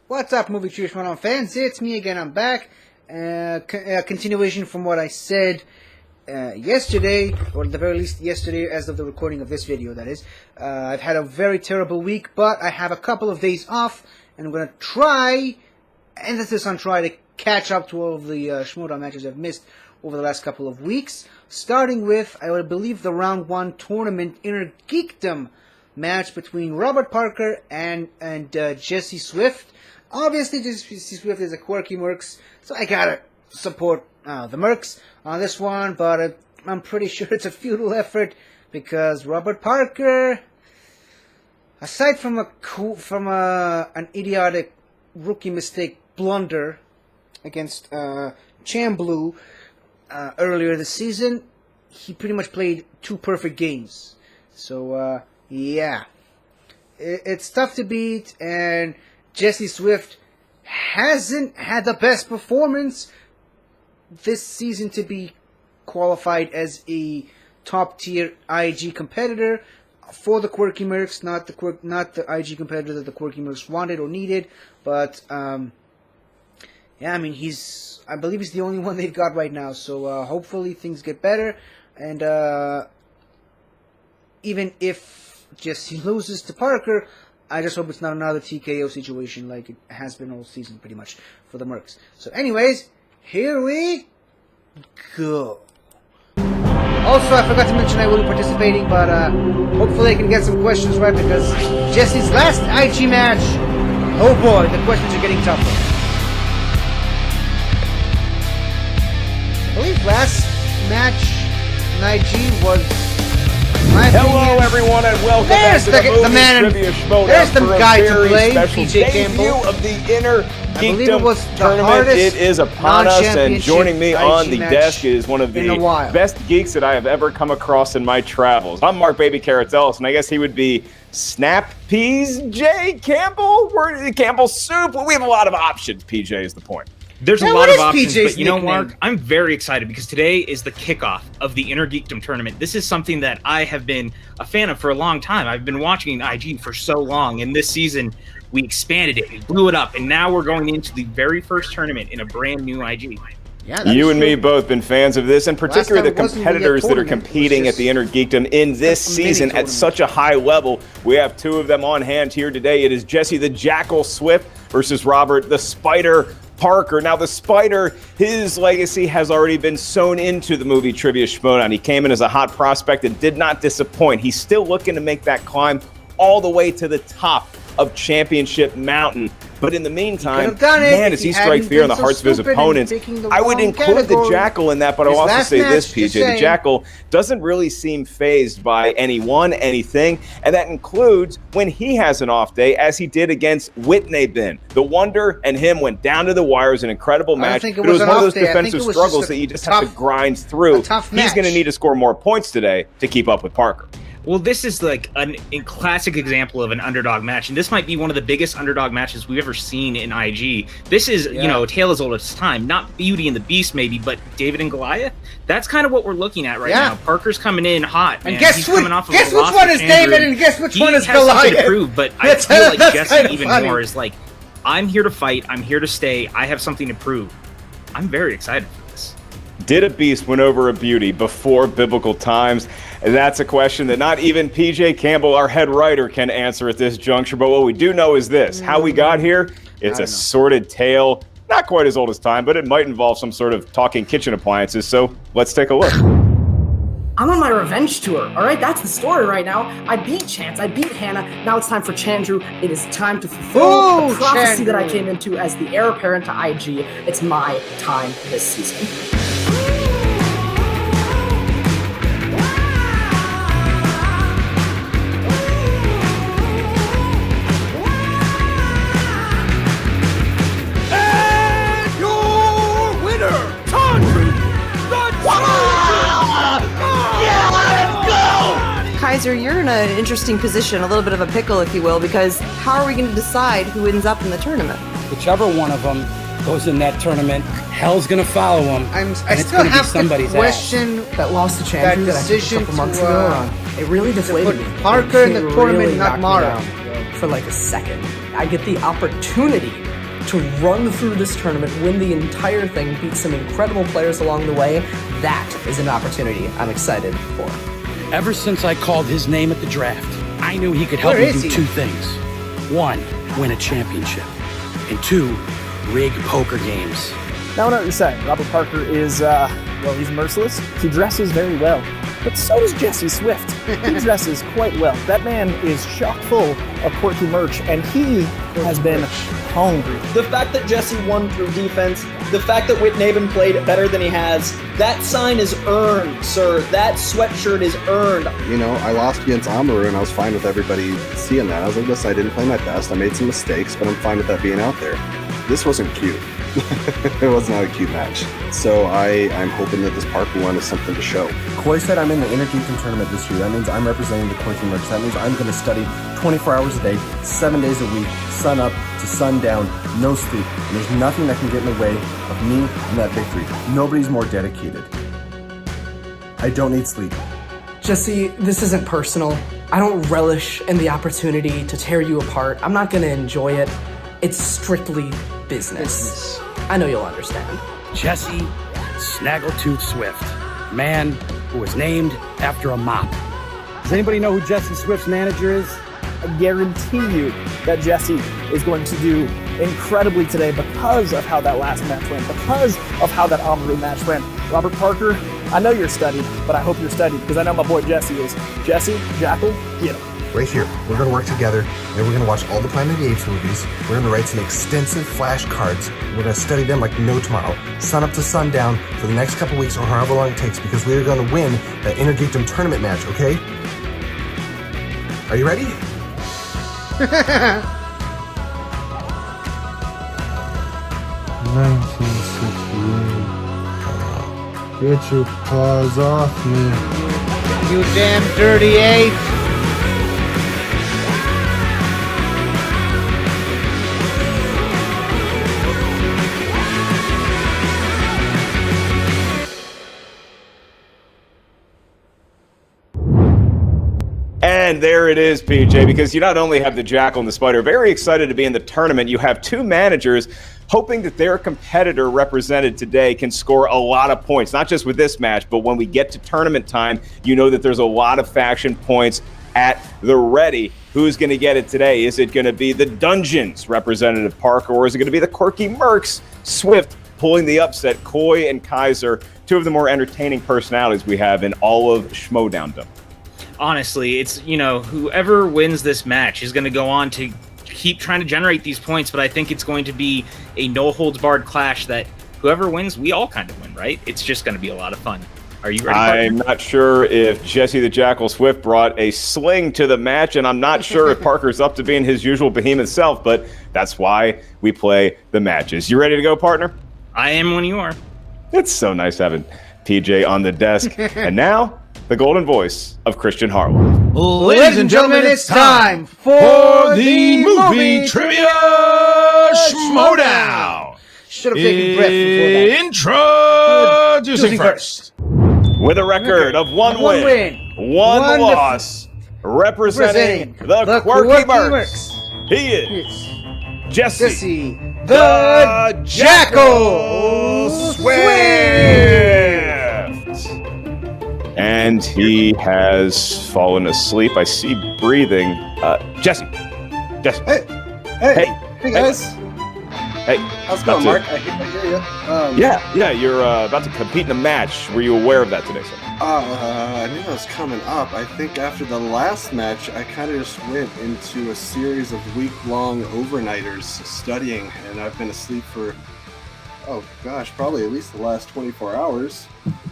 What's up, Movie Trivia Schmoedown fans? It's me again. I'm back. Continuation from what I said yesterday, or at the very least yesterday, as of the recording of this video, that is. I've had a very terrible week, but I have a couple of days off, and I'm going to try, emphasis on try, to catch up to all of the Schmoedown matches I've missed over the last couple of weeks. Starting with, I would believe, the Round 1 tournament Inner Geekdom match between Robert Parker and Jesse Swift. Obviously, Jesse Swift is a quirky Mercs, so I gotta support the Mercs on this one, but I'm pretty sure it's a futile effort, because Robert Parker, aside from an idiotic rookie mistake blunder against Chambloo earlier this season, he pretty much played 2 perfect games. So, yeah. It's tough to beat, and Jesse Swift hasn't had the best performance this season to be qualified as a top-tier IG competitor for the Quirky Mercs, not the IG competitor that the Quirky Mercs wanted or needed, but yeah, I mean, I believe he's the only one they've got right now, so hopefully things get better, and even if Jesse loses to Parker, I just hope it's not another TKO situation like it has been all season, pretty much, for the Mercs. So anyways, here we go. Also, I forgot to mention I will be participating, but hopefully I can get some questions right, because Jesse's last IG match, oh boy, the questions are getting tougher. I believe last match in IG was... Hello, everyone, and welcome back to the Movie Trivia Schmoedown. There's the for guy a to very blame, special PJ debut Campbell. of the Inner Geekdom tournament. hardest It is upon us, and joining me on the IG desk is one of the best geeks that I have ever come across in my travels. I'm Mark Baby Carrots Ellis, and I guess he would be Snap Peas J. Campbell? Campbell Soup? Well, we have a lot of options, PJ is the point. There's a Now, lot what of is options, PJ's but you know, nickname? Mark, I'm very excited because today is the kickoff of the Inner Geekdom tournament. This is something that I have been a fan of for a long time. I've been watching IG for so long, and this season we expanded it, we blew it up, and now we're going into the very first tournament in a brand new IG. Yeah, You and me both been fans of this, and particularly the competitors that are competing at the Inner Geekdom in this season at such a high level. We have 2 of them on hand here today. It is Jesse the Jackal Swift versus Robert the Spider Parker. Now, the Spider, his legacy has already been sewn into the Movie Trivia Schmoedown. He came in as a hot prospect and did not disappoint. He's still looking to make that climb all the way to the top of Championship Mountain. But in the meantime, man, does he strike fear in the hearts of his opponents. I would include the Jackal in that, but I'll also say this, PJ. The Jackal doesn't really seem fazed by anyone, anything, and that includes when he has an off day, as he did against Whitney Bin. The Wonder and him went down to the wire. It was an incredible match, but it was one of those defensive struggles that you just have to grind through. He's going to need to score more points today to keep up with Parker. Well, this is like a classic example of an underdog match, and this might be one of the biggest underdog matches we've ever seen in IG. This is, you know, a tale as old as time. Not Beauty and the Beast, maybe, but David and Goliath. That's kind of what we're looking at right now. Parker's coming in hot, man. And guess which one is David, and guess which one is Goliath. He has something to prove, but I feel like Jesse even more is like, I'm here to fight, I'm here to stay, I have something to prove. I'm very excited for this. Did a beast win over a beauty before biblical times? That's a question that not even PJ Campbell, our head writer, can answer at this juncture. But what we do know is this. How we got here, it's a sordid tale. Not quite as old as time, but it might involve some sort of talking kitchen appliances. So let's take a look. I'm on my revenge tour, all right? That's the story right now. I beat Chance, I beat Hannah. Now it's time for Chandru. It is time to fulfill the prophecy that I came into as the heir apparent to IG. It's my time this season. Kaiser, you're in an interesting position, a little bit of a pickle, if you will, because how are we going to decide who ends up in the tournament? Whichever one of them goes in that tournament, hell's gonna follow him. I still have to question that loss to Chandru that I took a couple months ago. It really deflated me. Parker in the tournament, not Mara. For like a second. I get the opportunity to run through this tournament, win the entire thing, beat some incredible players along the way, that is an opportunity I'm excited for. Ever since I called his name at the draft, I knew he could help me do two things. One, win a championship. And two, rig poker games. Now I know what you're saying. Robert Parker is, well, he's merciless. He dresses very well. But so does Jesse Swift. He dresses quite well. That man is chock full of quirky merch, and he has been hungry. The fact that Jesse won through defense, the fact that Whitnavin played better than he has, that sign is earned, sir. That sweatshirt is earned. You know, I lost against Amaru, and I was fine with everybody seeing that. I was like, listen, I didn't play my best. I made some mistakes, but I'm fine with that being out there. This wasn't cute. It was not a cute match. So I'm hoping that this Parker one is something to show. Koi said I'm in the Inner Geekdom tournament this year. That means I'm representing the quirky merch. That means I'm going to study 24 hours a day, 7 days a week, sun up to sundown, no sleep. And there's nothing that can get in the way of me and that victory. Nobody's more dedicated. I don't need sleep. Jesse, this isn't personal. I don't relish in the opportunity to tear you apart. I'm not going to enjoy it. It's strictly business. I know you'll understand. Jesse Snaggletooth Swift, man who was named after a mop. Does anybody know who Jesse Swift's manager is? I guarantee you that Jesse is going to do incredibly today because of how that last match went, because of how that Amaru match went. Robert Parker, I know you're studied, but I hope you're studied because I know my boy Jesse is. Jesse, Jackal, get him. Right here, we're going to work together, and we're going to watch all the Planet of the Apes movies. We're going to write some extensive flashcards. We're going to study them like no tomorrow, sun up to sundown for the next couple weeks or however long it takes, because we are going to win that Inner Geekdom tournament match, okay? Are you ready? 1968. Get your paws off me. You damn dirty ape. And there it is, PJ, because you not only have the Jackal and the Spider very excited to be in the tournament, you have two managers hoping that their competitor represented today can score a lot of points, not just with this match, but when we get to tournament time, you know that there's a lot of faction points at the ready. Who's going to get it today? Is it going to be the Dungeons representative Parker, or is it going to be the Quirky Mercs Swift pulling the upset? Koi and Kaiser, two of the more entertaining personalities we have in all of Schmoedown. Honestly, it's, whoever wins this match is going to go on to keep trying to generate these points, but I think it's going to be a no-holds-barred clash that whoever wins, we all kind of win, right? It's just going to be a lot of fun. Are you ready, partner? I'm not sure if Jesse the Jackal Swift brought a sling to the match, and I'm not sure if Parker's up to being his usual behemoth self, but that's why we play the matches. You ready to go, partner? I am when you are. It's so nice having PJ on the desk. And now, the golden voice of Christian Harlow. Ladies and gentlemen, it's time for the movie trivia Schmoedown. Should have taken breath before that. Introducing first, with a record of one win, one loss, representing the Quirky Mercs, he is Jesse the Jackal Swift. And he has fallen asleep. I see breathing. Jesse. Hey guys. Hey. How's it going, Mark? I hear you. Yeah, you're about to compete in a match. Were you aware of that today, sir? I knew that was coming up. I think after the last match, I kind of just went into a series of week-long overnighters studying, and I've been asleep for, probably at least the last 24 hours.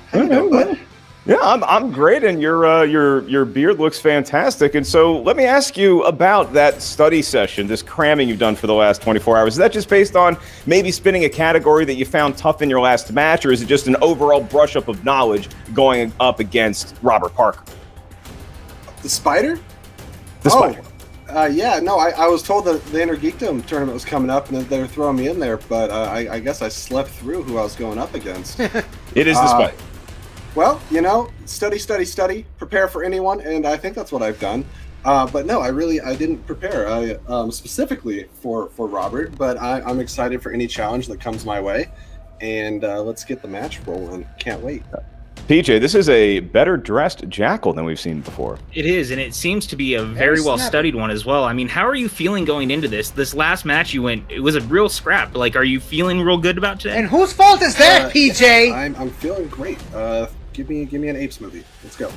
How you doing, bud? Yeah, I'm great, and your beard looks fantastic. And so let me ask you about that study session, this cramming you've done for the last 24 hours. Is that just based on maybe spinning a category that you found tough in your last match, or is it just an overall brush-up of knowledge going up against Robert Parker? The Spider? The Spider. I was told that the Inner Geekdom tournament was coming up, and that they were throwing me in there, but I guess I slept through who I was going up against. It is the Spider. Well, study, prepare for anyone, and I think that's what I've done. But no, I didn't prepare specifically for Robert, but I'm excited for any challenge that comes my way, and let's get the match rolling. Can't wait. PJ, this is a better dressed Jackal than we've seen before. It is, and it seems to be a very well studied one as well. I mean, how are you feeling going into this? This last match you went, it was a real scrap. Like, are you feeling real good about today? And whose fault is that, PJ? I'm feeling great. Give me an Apes movie. Let's go.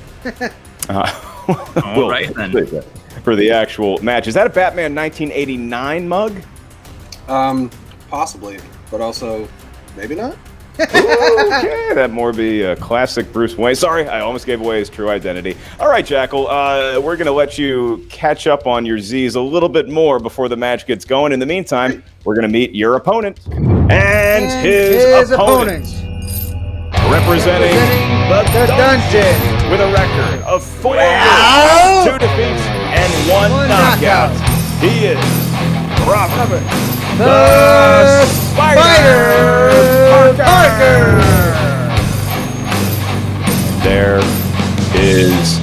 All right then. For the actual match, is that a Batman 1989 mug? Possibly, but also maybe not. Okay, that more be a classic Bruce Wayne. Sorry, I almost gave away his true identity. All right, Jackal, we're going to let you catch up on your Z's a little bit more before the match gets going. In the meantime, we're going to meet your opponent and his opponent. Representing the Dungeon with a record of 4 wins, 2 defeats, and 1 knockout. He is Robert the Spider Parker. There is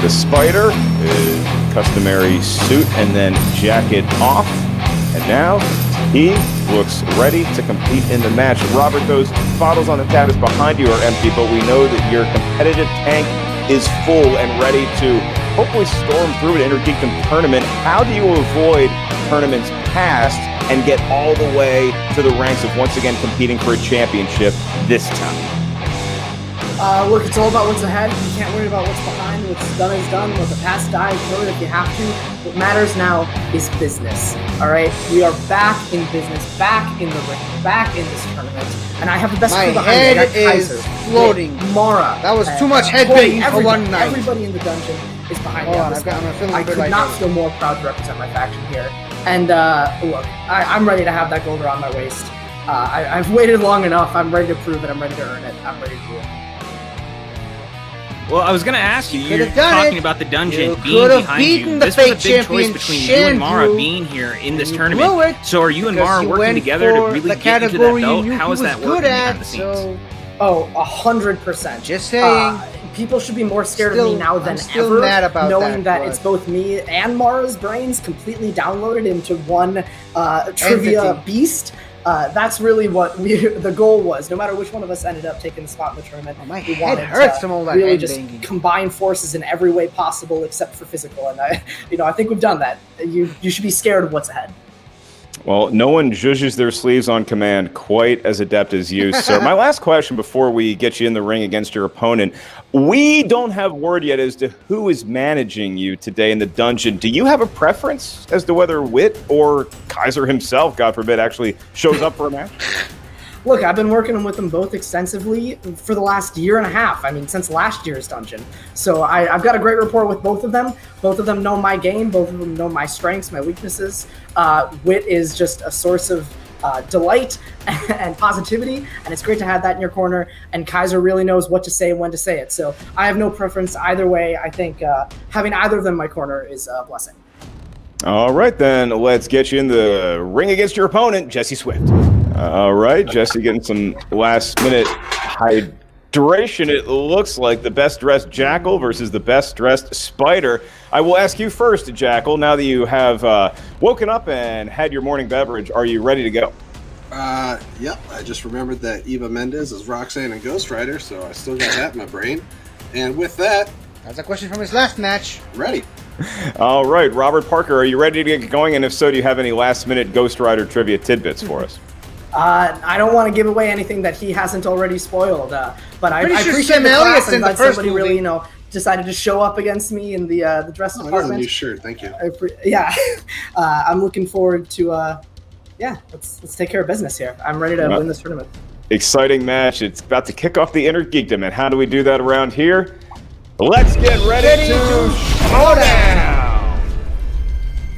the Spider, his customary suit and then jacket off, and now he looks ready to compete in the match. Robert, those bottles on the tab is behind you are empty, but we know that your competitive tank is full and ready to hopefully storm through an Intergeekdom tournament. How do you avoid tournaments past and get all the way to the ranks of once again competing for a championship this time? Look, it's all about what's ahead. You can't worry about what's behind. What's done is done. What the past died, throw it if you have to. What matters now is business. All right? We are back in business, back in the ring, back in this tournament. And I have the best crew behind me. My head is floating. Mara. That was too much headbanging for one night. Everybody in the dungeon is behind me. I could not feel more proud to represent my faction here. And look, I'm ready to have that gold around my waist. I've waited long enough. I'm ready to prove it. I'm ready to earn it. I'm ready to do it. Well, I was going to ask you, you're talking about the dungeon being behind you. This was a big choice between you and Mara being here in this tournament. So are you and Mara working together to really get into that belt? How is that working behind the scenes? Oh, 100%. Just saying. People should be more scared of me now than ever, knowing that it's both me and Mara's brains completely downloaded into one trivia beast. That's really what the goal was. No matter which one of us ended up taking the spot in the tournament, my head hurts from all that really just combine forces in every way possible except for physical. And I think we've done that. You should be scared of what's ahead. Well, no one zhuzhes their sleeves on command quite as adept as you, sir. My last question before we get you in the ring against your opponent. We don't have word yet as to who is managing you today in the dungeon. Do you have a preference as to whether Wit or Kaiser himself, God forbid, actually shows up for a match? Look, I've been working with them both extensively for the last year and a half. I mean, since last year's dungeon. So I've got a great rapport with both of them. Both of them know my game. Both of them know my strengths, my weaknesses. Wit is just a source of delight and positivity, and it's great to have that in your corner. And Kaiser really knows what to say and when to say it. So I have no preference either way. I think having either of them in my corner is a blessing. All right, then. Let's get you in the ring against your opponent, Jesse Swift. All right, Jesse getting some last-minute hydration. It looks like the best-dressed Jackal versus the best-dressed Spider. I will ask you first, Jackal. Now that you have woken up and had your morning beverage, are you ready to go? Yep. I just remembered that Eva Mendes is Roxanne and Ghost Rider, so I still got that in my brain. And with that... That's a question from his last match. Ready. All right, Robert Parker, are you ready to get going? And if so, do you have any last-minute Ghost Rider trivia tidbits for us? I don't want to give away anything that he hasn't already spoiled, but I appreciate Sam Elliott's in the that first somebody movie. really, decided to show up against me in the dress department. That's a new shirt, thank you. I'm looking forward to, let's take care of business here. I'm ready to win this tournament. Exciting match. It's about to kick off the Intergeekdom, and how do we do that around here? Let's get ready to Schmoedown!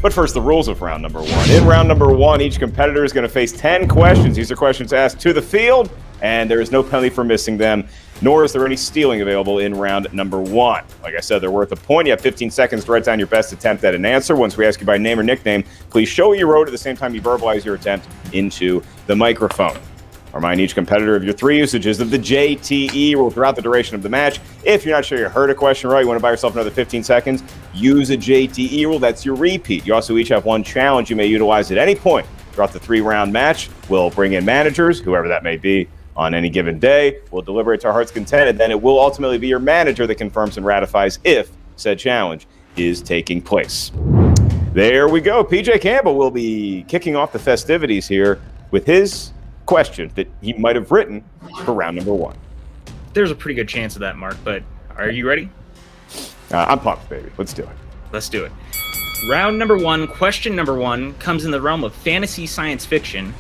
But first, the rules of round number 1. In round number 1, each competitor is going to face 10 questions. These are questions asked to the field, and there is no penalty for missing them, nor is there any stealing available in round number 1. Like I said, they're worth a point. You have 15 seconds to write down your best attempt at an answer. Once we ask you by name or nickname, please show what you wrote at the same time you verbalize your attempt into the microphone. Remind each competitor of your 3 usages of the JTE rule throughout the duration of the match. If you're not sure you heard a question right, you want to buy yourself another 15 seconds, use a JTE rule. That's your repeat. You also each have one challenge you may utilize at any point throughout the 3-round match. We'll bring in managers, whoever that may be, on any given day. We'll deliberate to our heart's content, and then it will ultimately be your manager that confirms and ratifies if said challenge is taking place. There we go. PJ Campbell will be kicking off the festivities here with his question that he might have written for round number 1. There's a pretty good chance of that, Mark, but are you ready? I'm pumped, baby. Let's do it. Let's do it. Round number 1, question number 1, comes in the realm of fantasy science fiction.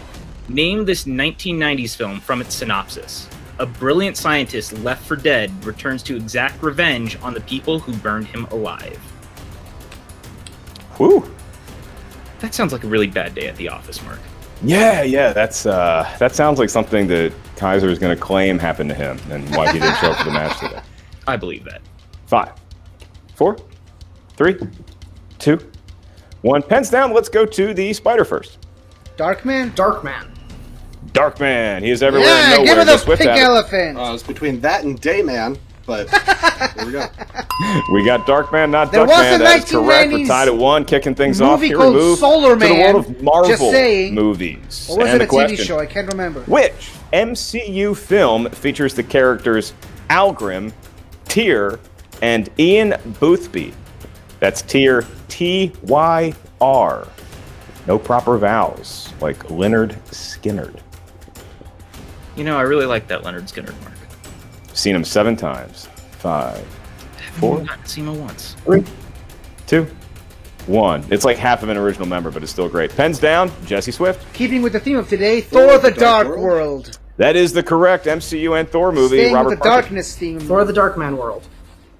Name this 1990s film from its synopsis. A brilliant scientist left for dead returns to exact revenge on the people who burned him alive. Whew. That sounds like a really bad day at the office, Mark. Yeah, that sounds like something that Kaiser is going to claim happened to him and why he didn't show up for the match today. I believe that. 5, 4, 3, 2, 1. Pens down. Let's go to the spider first. Darkman? Darkman. He is everywhere Yeah, and nowhere. give me the Swift pink hat. elephant. It's between that and Dayman, but here we go. We got Darkman, not There was Duckman. a That is correct. We're 1990s tied at 1, kicking things off. movie Here we called move Solar to the Man. world of Marvel Just saying. movies. Or was And it a the TV question, show? I can't remember. which MCU film features the characters Algrim, Tyr, and Ian Boothby? That's Tyr, T-Y-R. No proper vowels, like Leonard Skinnerd. You know, I really like that Leonard Skinner, Mark. Seen him 7 times. 5, 4, I've not seen him once. 3, 2, 1. It's like half of an original member, but it's still great. Pens down, Jesse Swift. Keeping with the theme of today, Thor the Dark World. That is the correct MCU and Thor movie. Staying Robert with the Parker. darkness theme. Thor the Darkman World.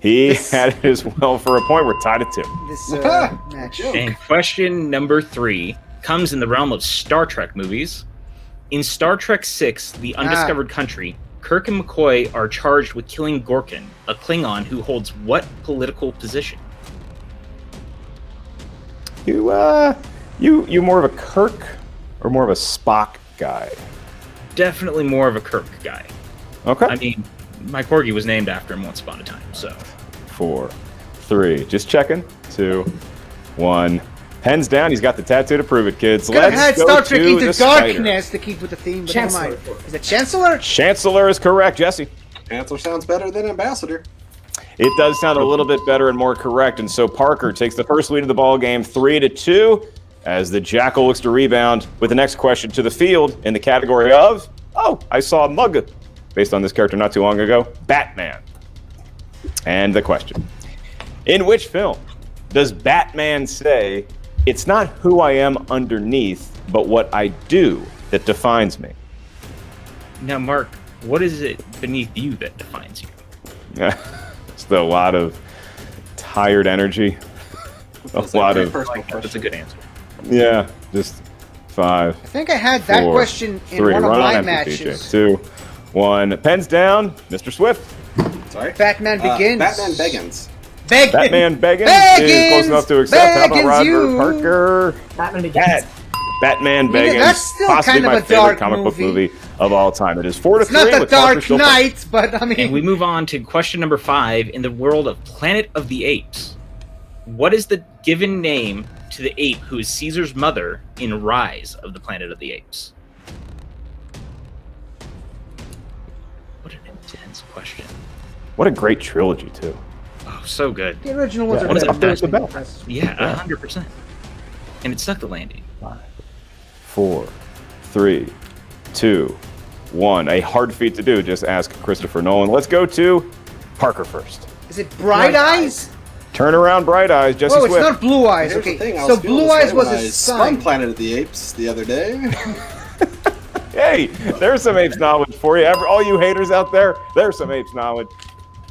He had it as well for a point. We're tied at 2. This match. And question number 3 comes in the realm of Star Trek movies. In Star Trek VI, The Undiscovered Country, Kirk and McCoy are charged with killing Gorkin, a Klingon who holds what political position? You more of a Kirk or more of a Spock guy? Definitely more of a Kirk guy. Okay. I mean, my corgi was named after him once upon a time, so. 4, 3. Just checking. 2, 1. Pens down. He's got the tattoo to prove it, kids. Could have had Let's go Star Trek to Into the spider. Darkness to keep with the theme, but Chancellor. never mind. Is it Chancellor? Chancellor is correct, Jesse. Chancellor sounds better than Ambassador. It does sound a little bit better and more correct, and so Parker takes the first lead of the ball game, 3-2, as the Jackal looks to rebound with the next question to the field in the category of, I saw a mug based on this character not too long ago, Batman. And the question, in which film does Batman say, "It's not who I am underneath, but what I do that defines me"? Now, Mark, what is it beneath you that defines you? Just a lot of tired energy. That's a good answer. Yeah, just 5. I think I had that 4, question in 3. one of Run my on empty, matches. PJ. 2, 1. Pens down, Mr. Swift. Sorry? Batman Begins. Batman Begins. Batman Begins is close enough to accept. How about Robert Parker? Batman Begins. Batman Begins. that's still possibly kind of my a favorite dark comic book movie. movie of all time. It is 4-3. It's not the with Parker Dark still Knight, but I mean... And we move on to question number 5 in the world of Planet of the Apes. What is the given name to the ape who is Caesar's mother in Rise of the Planet of the Apes? What an intense question. What a great trilogy, too. Oh, so good. The original ones Yeah, are what is better. it? There's the bell. Yeah, 100%. And it stuck the landing. 5, 4, 3, 2, 1. A hard feat to do. Just ask Christopher Nolan. Let's go to Parker first. Is it Bright Eyes? Turn around, Bright Eyes, Jesse Oh, it's Swift. not Blue Eyes. Here's the Okay, thing, I so was feeling Blue this Eyes way was when a I spun sign. Planet of the Apes the other day. Hey, there's some apes knowledge for you. All you haters out there, there's some apes knowledge.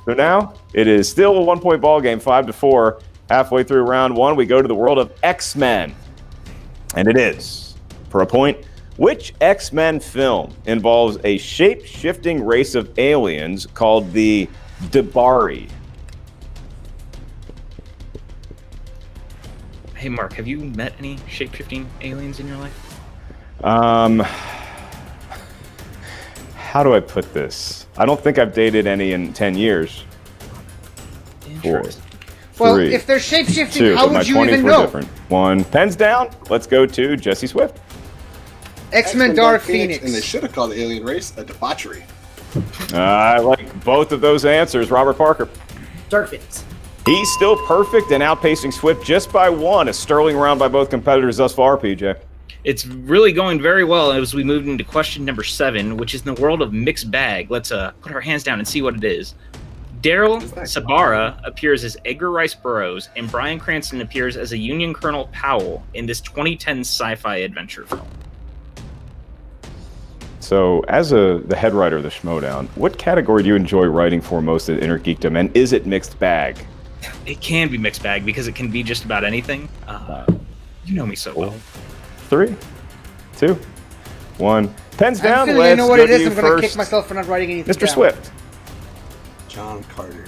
So now it is still a 1-point ball game, 5-4. Halfway through round 1, we go to the world of X-Men. And it is, for a point, which X-Men film involves a shape-shifting race of aliens called the Debari? Hey, Mark, have you met any shape-shifting aliens in your life? How do I put this? I don't think I've dated any in 10 years. 4, Well, three, if they're shape-shifting, two. how My would you 20s even were know? different. One. Pens down. Let's go to Jesse Swift. X-Men Dark Phoenix. And they should have called the alien race a debauchery. I like both of those answers. Robert Parker. Dark Phoenix. He's still perfect and outpacing Swift just by one. A sterling round by both competitors thus far, PJ. It's really going very well as we moved into question number 7, which is in the world of mixed bag. Let's put our hands down and see what it is. Daryl Sabara appears as Edgar Rice Burroughs, and Bryan Cranston appears as a Union Colonel Powell in this 2010 sci-fi adventure film. So, as the head writer of the Schmoedown, what category do you enjoy writing for most at Inner Geekdom, and is it mixed bag? It can be mixed bag because it can be just about anything. You know me so well. 3, 2, 1. Pens down. I Let's know what go it to is. you I'm going to kick first. myself for not writing anything Mr. down. Swift. John Carter.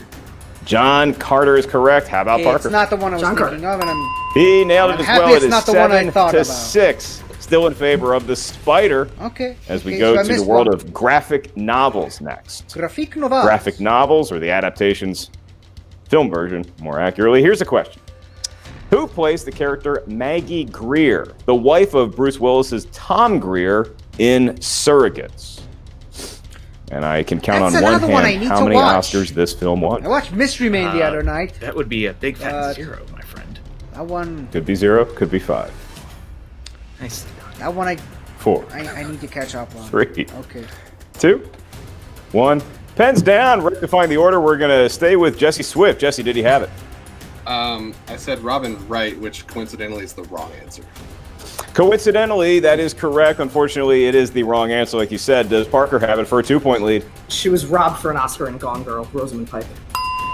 John Carter is correct. How about Hey, Parker? it's not the one I was John thinking of, and He nailed it I'm as happy well. it's It is not the one I 7 thought to about. 6. Still in favor of the Spider. Okay. As we Okay, go so I to the missed world one. of graphic novels next. Graphic novels. Graphic novels, or the adaptations, film version, more accurately. Here's a question. Who plays the character Maggie Greer, the wife of Bruce Willis's Tom Greer in Surrogates? And I can count That's on one another one I hand need how to many watch. Oscars this film won. I watched Mystery Man the other night. That would be a big fat 0, my friend. That one. Could be 0, could be 5. Nice. That one I 4, I need to catch up on. 3, Okay. 2, 1. Pens down. Rectifying the order. We're going to stay with Jesse Swift. Jesse, did he have it? I said Robin Wright, which coincidentally is the wrong answer. Coincidentally, that is correct. Unfortunately, it is the wrong answer, like you said. Does Parker have it for a 2-point lead? She was robbed for an Oscar in Gone Girl, Rosamund Pike.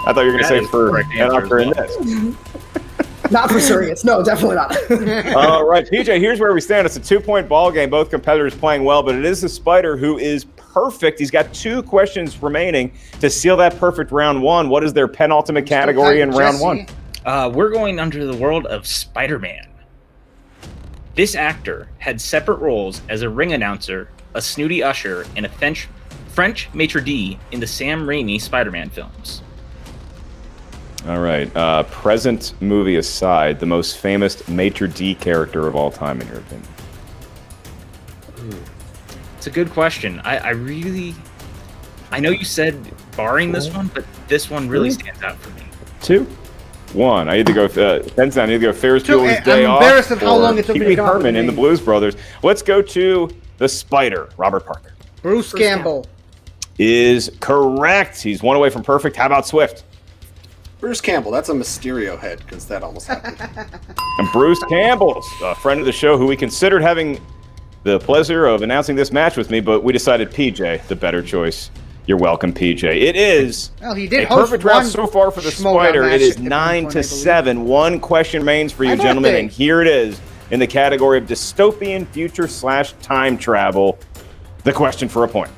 I thought you were going to That say is for the correct an answer Oscar as in well. this. Not for surrogates. No, definitely not. All right, PJ, here's where we stand. It's a 2-point ball game. Both competitors playing well, but it is the Spider who is perfect. He's got 2 questions remaining to seal that perfect round 1. What is their penultimate category in round 1? We're going under the world of Spider-Man. This actor had separate roles as a ring announcer, a snooty usher, and a French maitre d' in the Sam Raimi Spider-Man films. All right, present movie aside, the most famous maitre d' character of all time, in your opinion? It's a good question. I know you said barring this one, but this one really stands out for me. 2, 1. I either go depends on either go Ferris Two, Bueller's I'm Day Off embarrassed of how or long it took me to Pee-wee come up with Herman the in the name. Blues Brothers. Let's go to the Spider. Robert Parker Bruce Campbell. is correct. He's 1 away from perfect. How about Swift? Bruce Campbell, that's a Mysterio head, because that almost happened. And Bruce Campbell, a friend of the show who we considered having the pleasure of announcing this match with me, but we decided PJ, the better choice. You're welcome, PJ. It is Well, he did a host perfect round one so far for the Schmoedown Spider. match It is at one 9 point, to I believe. 7. 1 question remains for you, My gentlemen, birthday. and here it is in the category of dystopian future/time travel. The question for a point.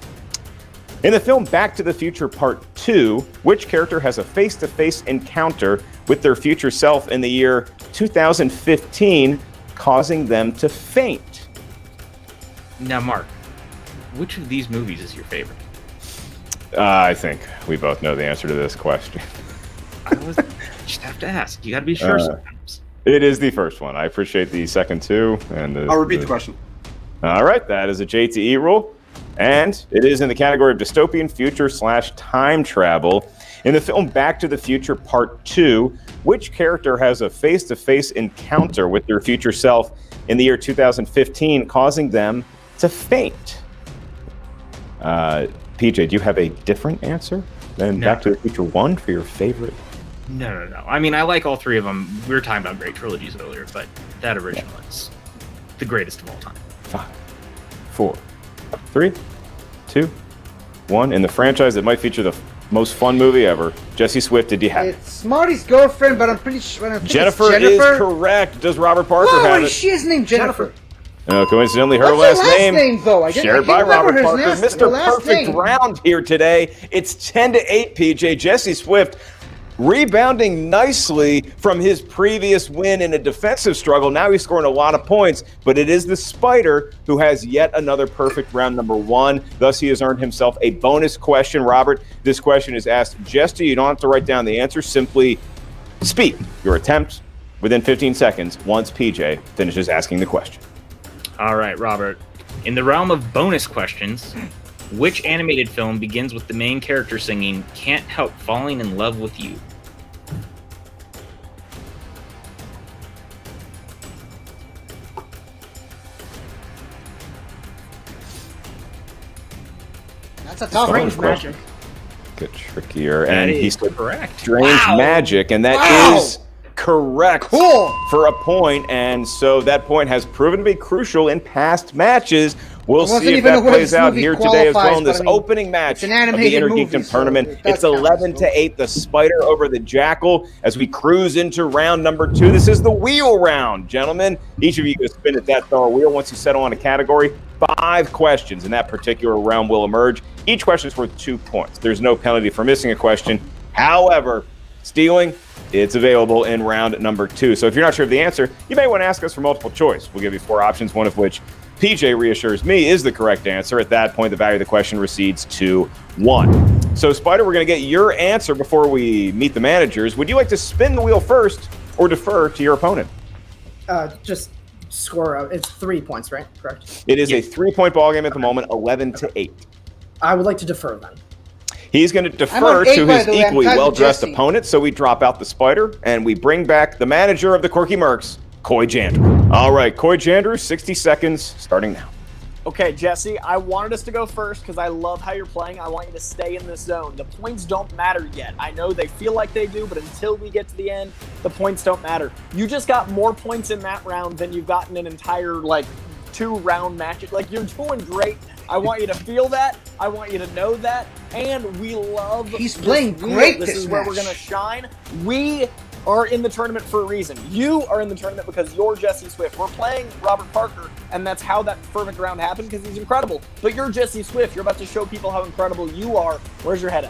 In the film Back to the Future Part 2, which character has a face-to-face encounter with their future self in the year 2015, causing them to faint? Now, Mark, which of these movies is your favorite? I think we both know the answer to this question. Just have to ask. You got to be sure sometimes. It is the first one. I appreciate the second two. And I'll repeat the question. All right, that is a JTE rule. And it is in the category of dystopian future/time travel. In the film Back to the Future Part 2, which character has a face-to-face encounter with their future self in the year 2015, causing them to faint? PJ, do you have a different answer than No. Back to the Future 1 for your favorite? No. I mean, I like all three of them. We were talking about great trilogies earlier, but that original is the greatest of all time. 5, 4, 3, 2, 1. In the franchise that might feature the most fun movie ever, Jesse Swift, did you have it? It's Marty's girlfriend, but I'm pretty sure. I think Jennifer, it's Jennifer is correct. Does Robert Parker Whoa, have it? she is named Jennifer. Coincidentally, her What's last her last name, name, though? I shared by remember Robert her Parker. last- Mr. her last Perfect name. round here today. It's 10-8, PJ. Jesse Swift rebounding nicely from his previous win in a defensive struggle. Now he's scoring a lot of points, but it is the Spider who has yet another perfect round number 1. Thus, he has earned himself a bonus question. Robert, this question is asked just to you. You don't have to write down the answer. Simply Speed your attempt within 15 seconds once PJ finishes asking the question. All right, Robert. In the realm of bonus questions, which animated film begins with the main character singing "Can't Help Falling in Love with You"? That's a tough Strange Magic. Get trickier. That And is he's correct. Strange Magic, and that is correct for a point. And so that point has proven to be crucial in past matches. We'll see if that plays out here today as well in this opening match of the Inner Geekdom tournament. It's 11-8, the Spider over the Jackal as we cruise into round number 2. This is the wheel round, gentlemen. Each of you can spin at that star wheel. Once you settle on a category, 5 questions in that particular round will emerge. Each question is worth 2 points. There's no penalty for missing a question. However, stealing, it's available in round number 2. So if you're not sure of the answer, you may want to ask us for multiple choice. We'll give you 4 options, one of which PJ reassures me is the correct answer. At that point, the value of the question recedes to 1. So, Spider, we're going to get your answer before we meet the managers. Would you like to spin the wheel first or defer to your opponent? Just score out. It's 3 points, right? Correct. It is a 3-point ball game at the moment, 11-8. I would like to defer then. He's going to defer to his equally well-dressed opponent, so we drop out the Spider, and we bring back the manager of the Quirky Mercs, Coy Jandrew. All right, Coy Jandrew, 60 seconds starting now. Okay, Jesse, I wanted us to go first because I love how you're playing. I want you to stay in this zone. The points don't matter yet. I know they feel like they do, but until we get to the end, the points don't matter. You just got more points in that round than you've gotten in an entire, 2-round match. You're doing great. I want you to feel that. I want you to know that. And we love He's playing great this is where we're going to shine. We are in the tournament for a reason. You are in the tournament because you're Jesse Swift. We're playing Robert Parker, and that's how that perfect round happened because he's incredible. But you're Jesse Swift. You're about to show people how incredible you are. Where's your head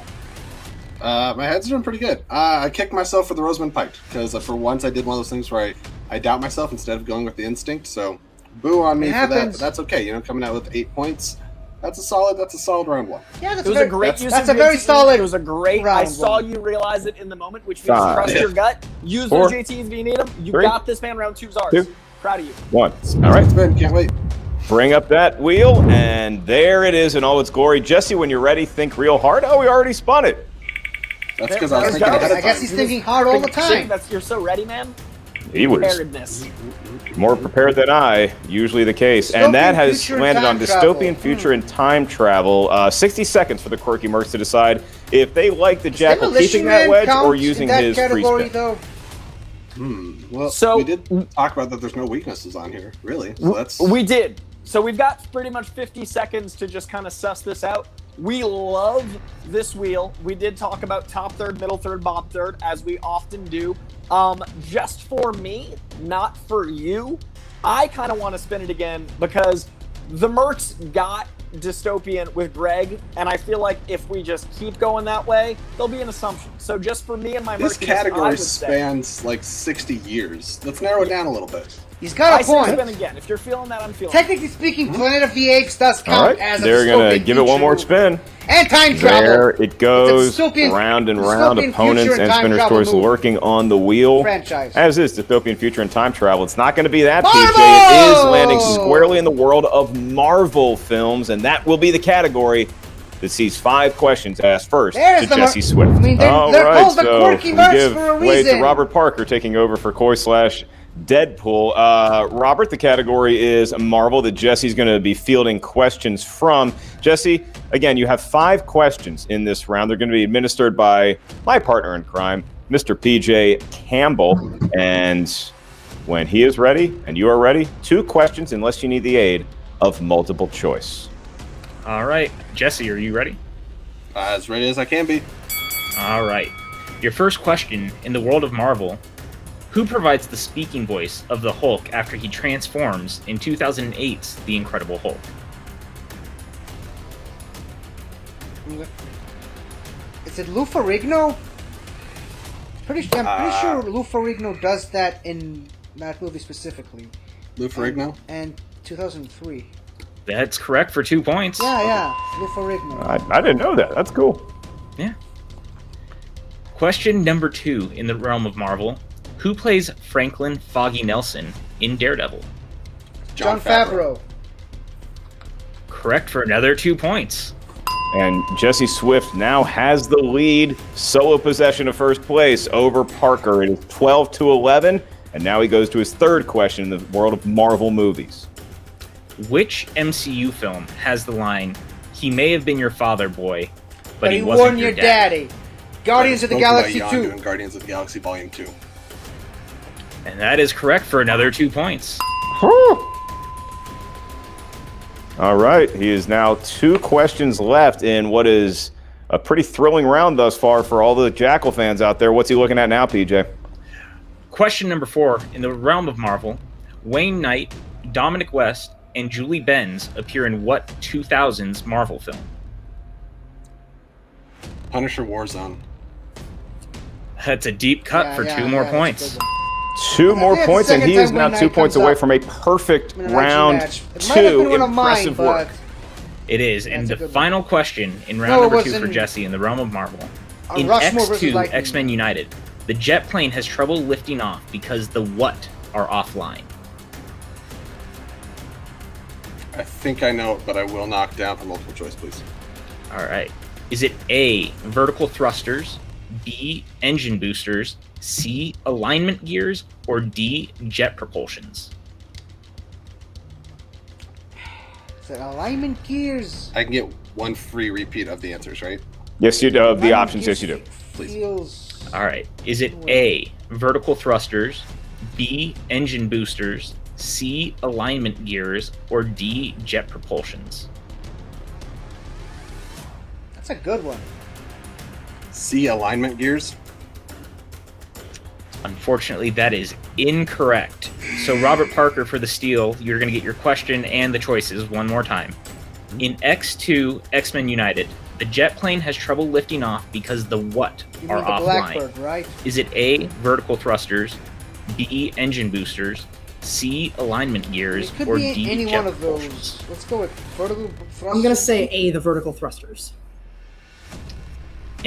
at? My head's doing pretty good. I kicked myself for the Rosamund Pike because for once I did one of those things where I doubt myself instead of going with the instinct. So boo on me for that, but that's okay. Coming out with 8 points. That's a solid round 1. Yeah, that's a great use of a very solid. It was a great. I saw you realize it in the moment, which means trust your gut. Use those JTs if you need them. You got this, man. Round 2's ours. Proud of you. 1. All right, Ben, can't wait. Bring up that wheel, and there it is in all its glory. Jesse, when you're ready, think real hard. Oh, we already spun it. That's because I was thinking ahead of time. I guess he's thinking hard all the time. You're so ready, man. He was more prepared than I, usually the case. And that has landed on Dystopian Future and Time Travel. 60 seconds for the Quirky Mercs to decide if they like the Jackal keeping that wedge or using his free spin. Well, we did talk about that there's no weaknesses on here, really. So we did. So we've got pretty much 50 seconds to just kind of suss this out. We love this wheel. We did talk about top third, middle third, bottom third, as we often do. Just for me, not for you, I kind of want to spin it again because the Mercs got Dystopian with Greg, and I feel like if we just keep going that way, there'll be an assumption. So just for me and my this category spans 60 years. Let's narrow it down a little bit. He's got a point. Spin again. If you're feeling that, I'm feeling Technically speaking, Planet of the Apes does count as a they're going to give it one more spin. And time travel. There it goes, round and round. Opponents and Spinner Stores lurking on the wheel. Franchise. As is Dystopian Future and Time Travel. It's not going to be that, PJ. It is landing squarely in the world of Marvel films, and that will be the category that sees 5 questions asked first to Jesse Swift. I mean, they're called the Quirky Mercs for a reason. Way to Robert Parker taking over for Coy / Deadpool. Robert, the category is Marvel that Jesse's going to be fielding questions from. Jesse, again, you have 5 questions in this round. They're going to be administered by my partner in crime, Mr. PJ Campbell. And when he is ready and you are ready, 2 questions unless you need the aid of multiple choice. All right. Jesse, are you ready? As ready as I can be. All right. Your first question in the world of Marvel: who provides the speaking voice of the Hulk after he transforms in 2008's The Incredible Hulk? Is it Lou Ferrigno? I'm pretty sure Lou Ferrigno does that in that movie specifically. Lou Ferrigno? And 2003. That's correct for 2 points. Yeah, Lou Ferrigno. I didn't know that. That's cool. Yeah. Question number 2 in the realm of Marvel. Who plays Franklin Foggy Nelson in Daredevil? Jon Favreau. Correct for another 2 points. And Jesse Swift now has the lead, solo possession of first place over Parker. It is 12-11, and now he goes to his third question in the world of Marvel movies. Which MCU film has the line, "He may have been your father, boy, but he wasn't your daddy"? Guardians of the Galaxy 2. Doing Guardians of the Galaxy Volume 2. And that is correct for another 2 points. All right, he is now 2 questions left in what is a pretty thrilling round thus far for all the Jackal fans out there. What's he looking at now, PJ? Question number 4. In the realm of Marvel, Wayne Knight, Dominic West, and Julie Benz appear in what 2000s Marvel film? Punisher Warzone. That's a deep cut for 2 more points. 2 more points, and he is now 2 points away from a perfect round 2. Impressive work. It is, and the final question in round number 2 for Jesse in the realm of Marvel. In X2, X-Men United, the jet plane has trouble lifting off because the what are offline? I think I know it, but I will knock down for multiple choice, please. All right. Is it A, vertical thrusters, B, engine boosters, C, alignment gears, or D, jet propulsions? Is it alignment gears? I can get 1 free repeat of the answers, right? Yes, you do. Of the options, yes, you do. Please. All right. Is it A, vertical thrusters, B, engine boosters, C, alignment gears, or D, jet propulsions? That's a good one. C, alignment gears. Unfortunately, that is incorrect. So, Robert Parker, for the steal, you're going to get your question and the choices one more time. In X2, X-Men United, the jet plane has trouble lifting off because the what are offline? Blackbird, right? Is it A, vertical thrusters, B, engine boosters, C, alignment gears, or D, any jet one of propulsions? those. Let's go with vertical thrusters. I'm gonna say A, the vertical thrusters.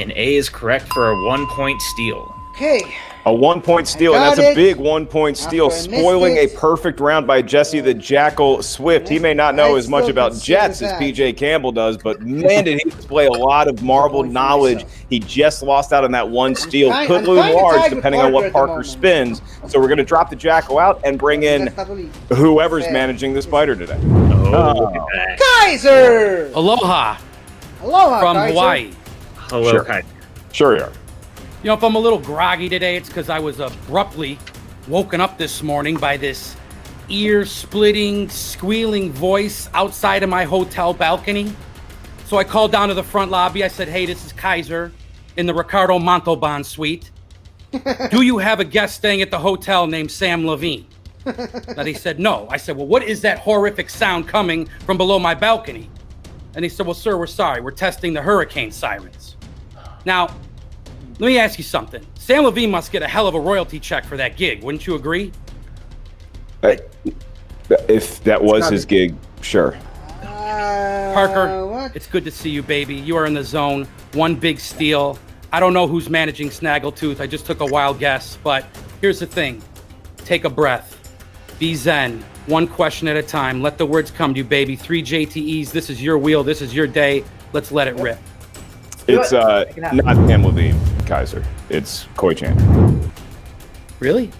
And A is correct for a 1-point steal. Okay. A 1-point steal, and that's a big 1-point steal, spoiling a perfect round by Jesse the Jackal Swift. He may not know as much about jets as PJ Campbell does, but man, did he display a lot of Marvel knowledge. He just lost out on that 1 steal. Could loom large depending on what Parker spins. So we're going to drop the Jackal out and bring in whoever's managing the Spider today. Kaiser! Aloha Aloha, from Kaiser. Hawaii. Hello, Sure. Kaiser. Sure you are. You know, if I'm a little groggy today, it's because I was abruptly woken up this morning by this ear-splitting, squealing voice outside of my hotel balcony. So I called down to the front lobby. I said, "Hey, this is Kaiser in the Ricardo Montalban suite. Do you have a guest staying at the hotel named Sam Levine?" And he said, "No." I said, "Well, what is that horrific sound coming from below my balcony?" And he said, "Well, sir, we're sorry. We're testing the hurricane sirens." Now, let me ask you something. Sam Levine must get a hell of a royalty check for that gig. Wouldn't you agree? If that was his gig, sure. Parker, it's good to see you, baby. You are in the zone. 1 big steal. I don't know who's managing Snaggletooth. I just took a wild guess. But here's the thing. Take a breath. Be zen. 1 question at a time. Let the words come to you, baby. 3 JTEs. This is your wheel. This is your day. Let's let it rip. It's not Sam Levine, Kaiser. It's Koi Chan. Really?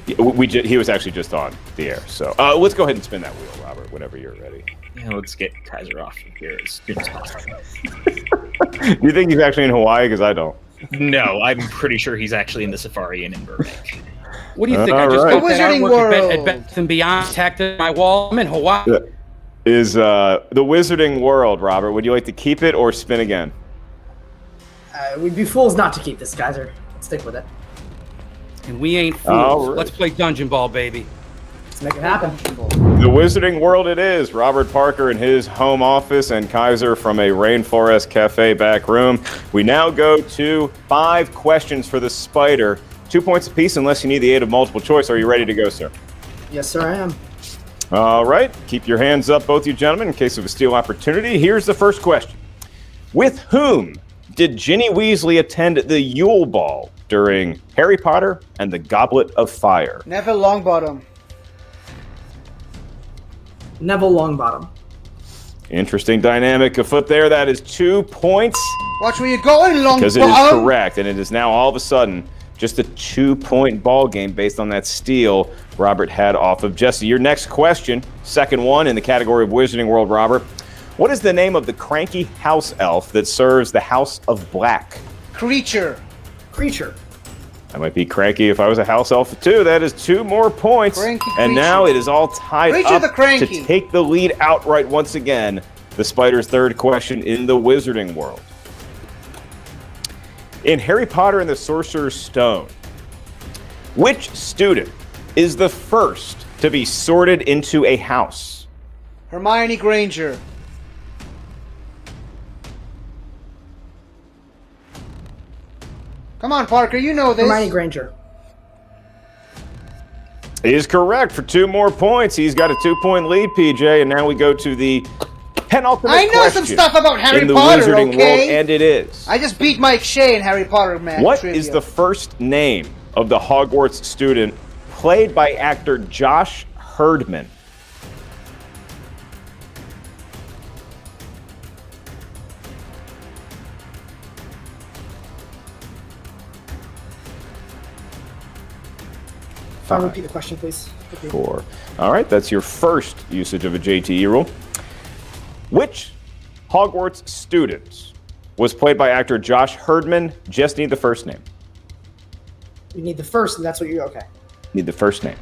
He was actually just on the air. So let's go ahead and spin that wheel, Robert, whenever you're ready. Yeah, let's get Kaiser off of here as soon as possible. Do you think he's actually in Hawaii? Because I don't. No, I'm pretty sure he's actually in the Safari Inn in Burbank. What do you think? I just got that artwork at Beth and Beyond tacked to my wall. I'm in Hawaii. Yeah. Is the Wizarding World, Robert? Would you like to keep it or spin again? We'd be fools not to keep this, Kaiser. Let's stick with it. And we ain't fools. Let's play Dungeon Ball, baby. Let's make it happen. The Wizarding World it is. Robert Parker in his home office and Kaiser from a Rainforest Cafe back room. We now go to 5 questions for the Spider. 2 points apiece unless you need the aid of multiple choice. Are you ready to go, sir? Yes, sir, I am. All right. Keep your hands up, both you gentlemen, in case of a steal opportunity. Here's the first question. With whom did Ginny Weasley attend the Yule Ball during Harry Potter and the Goblet of Fire? Neville Longbottom. Neville Longbottom. Interesting dynamic afoot there. That is 2 points. Watch where you're going, Longbottom. Because it is correct, and it is now all of a sudden just a 2-point ball game based on that steal Robert had off of Jesse. Your next question, second one in the category of Wizarding World, Robert. What is the name of the cranky house elf that serves the House of Black? Creature. I might be cranky if I was a house elf too. That is 2 more points. Cranky and now it is all tied up to take the lead outright once again. The Spider's third question in the Wizarding World. In Harry Potter and the Sorcerer's Stone, which student is the first to be sorted into a house? Hermione Granger. Come on, Parker, you know this. Hermione Granger. He is correct for 2 more points. He's got a 2-point lead, PJ, and now we go to the penultimate I know question some stuff about Harry in the Potter, Wizarding okay? World, and it is. I just beat Mike Shea in Harry Potter, man. What trivia. is the first name of the Hogwarts student played by actor Josh Herdman? Repeat the question, please. 4. All right, that's your first usage of a JTE rule. Which Hogwarts student was played by actor Josh Herdman? Just need the first name. You need the first, and that's what you okay. Need the first name.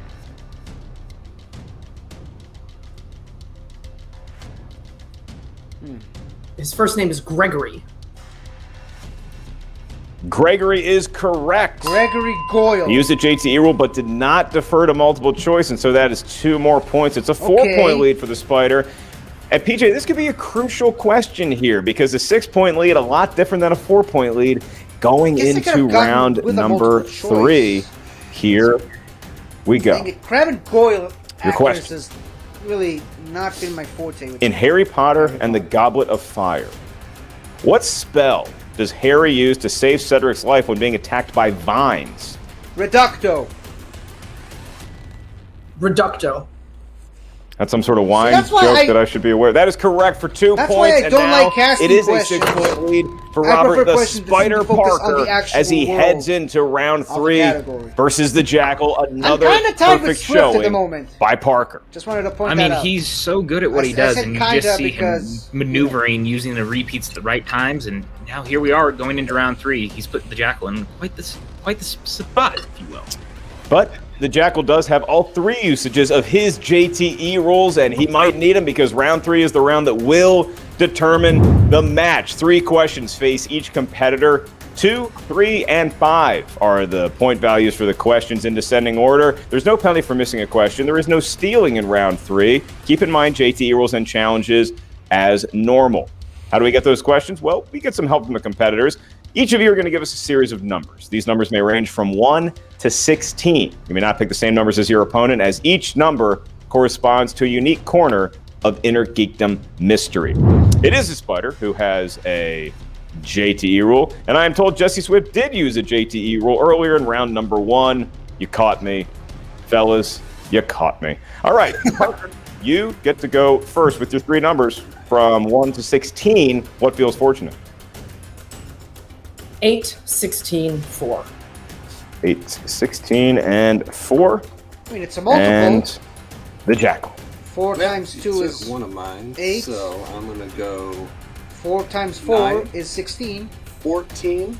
His first name is Gregory. Gregory is correct. Gregory Goyle. He used the JTE rule, but did not defer to multiple choice, and so that is 2 more points. It's a 4-point lead for the Spider. And PJ, this could be a crucial question here because a 6-point lead, a lot different than a 4-point lead, going into round number 3. Here we go. Crabbe and Goyle Your question. has really not been my forte. In Harry Potter and the Goblet of Fire, what spell does Harry use to save Cedric's life when being attacked by vines? Reducto. That's some sort of wine that's why joke that I should be aware of. That is correct for 2 That's points. why I don't like casting it is questions. a 6-point lead for I Robert prefer the questions that Spider focus on the Parker actual as he world heads into round 3 category. versus the Jackal. Another I'm kinda tied with perfect Swift at the showing moment. by Parker. Just wanted to point I that mean, out. he's so good at what he I does, said and you kinda just see him because, maneuvering, using the repeats at the right times, and now here we are going into round 3. He's put the Jackal in quite the spot, if you will. But the Jackal does have all 3 usages of his JTE rules, and he might need them because round 3 is the round that will determine the match. 3 questions face each competitor. 2, 3, and 5 are the point values for the questions in descending order. There's no penalty for missing a question. There is no stealing in round 3. Keep in mind JTE rules and challenges as normal. How do we get those questions? Well, we get some help from the competitors. Each of you are going to give us a series of numbers. These numbers may range from 1 to 16. You may not pick the same numbers as your opponent, as each number corresponds to a unique corner of Inner Geekdom mystery. It is the Spider who has a JTE rule, and I am told Jesse Swift did use a JTE rule earlier in round number 1. You caught me. Fellas, you caught me. All right, Parker, you get to go first with your 3 numbers from 1 to 16. What feels fortunate? 8, 16, 4. 8, 16, and 4. I mean, it's a multiple. And the Jackal. 4 times 2 is one of mine. 8. So I'm going to go 4 times 4 9. is 16. 14.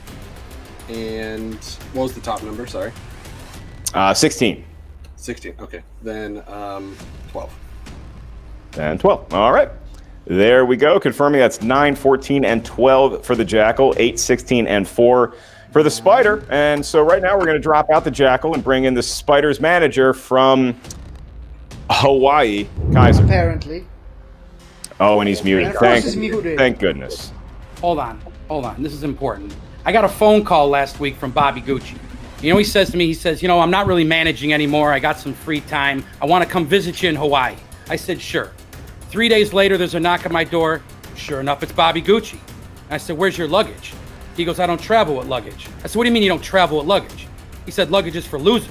And what was the top number? Sorry. 16. 16. Okay. Then 12. And 12. All right. There we go. Confirming that's 9, 14, and 12 for the Jackal. 8, 16, and 4 for the Spider. And so right now we're going to drop out the Jackal and bring in the Spider's manager from Hawaii, Kaiser. Apparently. Oh, and he's muted. Of course he's muted. Thank goodness. Hold on. This is important. I got a phone call last week from Bobby Gucci. You know, he says to me, I'm not really managing anymore. I got some free time. I want to come visit you in Hawaii. I said, sure. 3 days later, there's a knock on my door. Sure enough, it's Bobby Gucci. I said, where's your luggage? He goes, I don't travel with luggage. I said, what do you mean you don't travel with luggage? He said, luggage is for losers.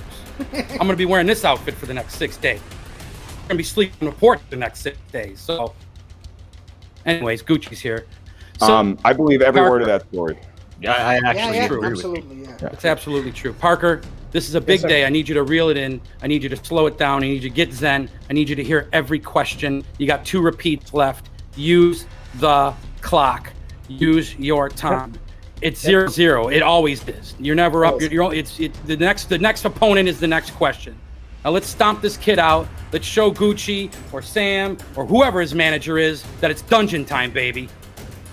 I'm going to be wearing this outfit for the next 6 days. I'm going to be sleeping on the porch the next 6 days. So, anyways, Gucci's here. So, I believe every word of that story. Yeah, I actually agree with absolutely, you. Yeah. It's absolutely true. Parker, this is a big day. I need you to reel it in. I need you to slow it down. I need you to get zen. I need you to hear every question. You got 2 repeats left. Use the clock. Use your time. It's 0-0. It always is. You're never up. The next opponent is the next question. Now let's stomp this kid out. Let's show Gucci or Sam or whoever his manager is that it's dungeon time, baby.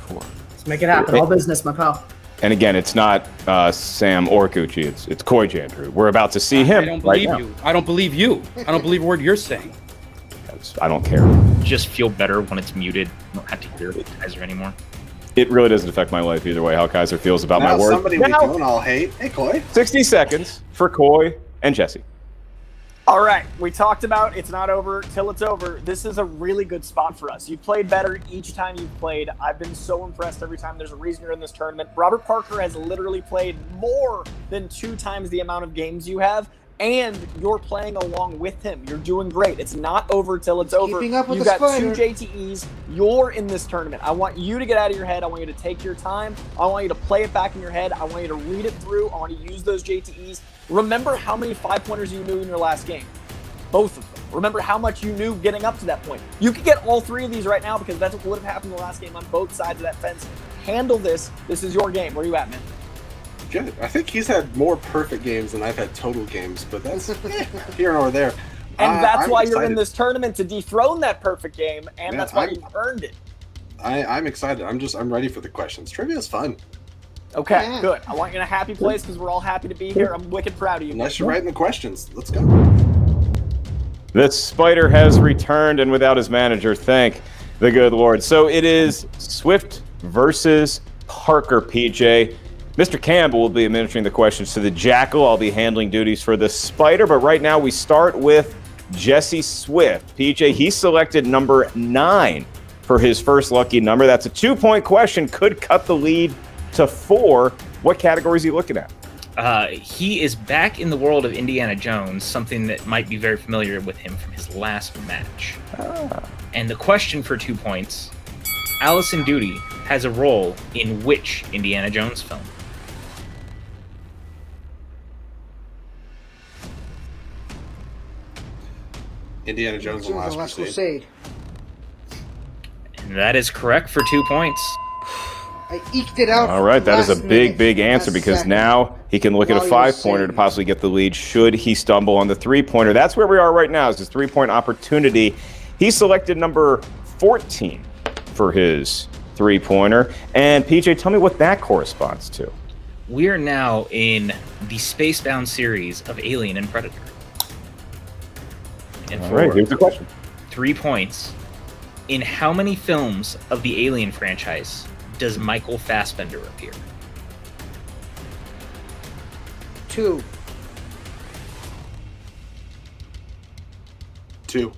Let's make it happen. All business, my pal. And again, it's not Sam or Gucci. It's Koi Jandrew. We're about to see him. I don't believe you. I don't believe you. I don't believe a word you're saying. I don't care. Just feel better when it's muted. You don't have to hear it Kaiser anymore. It really doesn't affect my life either way, how Kaiser feels about now my work. Somebody we don't all hate. Hey, Koi. 60 seconds for Koi and Jesse. All right, we talked about it's not over till it's over. This is a really good spot for us. You've played better each time you've played. I've been so impressed every time. There's a reason you're in this tournament. Robert Parker has literally played more than 2 times the amount of games you have, and you're playing along with him. You're doing great. It's not over till it's over. Keeping up with You've the got spider. 2 JTEs. You're in this tournament. I want you to get out of your head. I want you to take your time. I want you to play it back in your head. I want you to read it through. I want you to use those JTEs. Remember how many 5-pointers you knew in your last game. Both of them. Remember how much you knew getting up to that point. You could get all 3 of these right now because that's what would have happened in the last game on both sides of that fence. Handle this. This is your game. Where are you at, man? Good. I think he's had more perfect games than I've had total games, but that's here or there. And that's I'm why excited. you're in this tournament, to dethrone that perfect game, and that's why you've earned it. I'm excited. I'm ready for the questions. Trivia's fun. Okay, good. I want you in a happy place because we're all happy to be here. I'm wicked proud of you. Unless you're writing the questions. Let's go. The Spider has returned, and without his manager, thank the good Lord. So it is Swift versus Parker, PJ. Mr. Campbell will be administering the questions to the Jackal. I'll be handling duties for the Spider, but right now we start with Jesse Swift. PJ, he selected number 9 for his first lucky number. That's a 2-point question, could cut the lead to 4. What category is he looking at? He is back in the world of Indiana Jones, something that might be very familiar with him from his last match. And the question for 2 points, Allison Duty has a role in which Indiana Jones film? Indiana Jones and the Last Crusade. And that is correct for 2 points. I eked it out. All right, that is a last big, minute, big answer last because second. now he can look at a While you were 5-pointer saying to possibly get the lead should he stumble on the 3-pointer. That's where we are right now, is his 3-point opportunity. He selected number 14 for his 3-pointer. And PJ, tell me what that corresponds to. We are now in the Spacebound series of Alien and Predator. And All for right, here's the question. 3 points, in how many films of the Alien franchise does Michael Fassbender appear? 2. 2.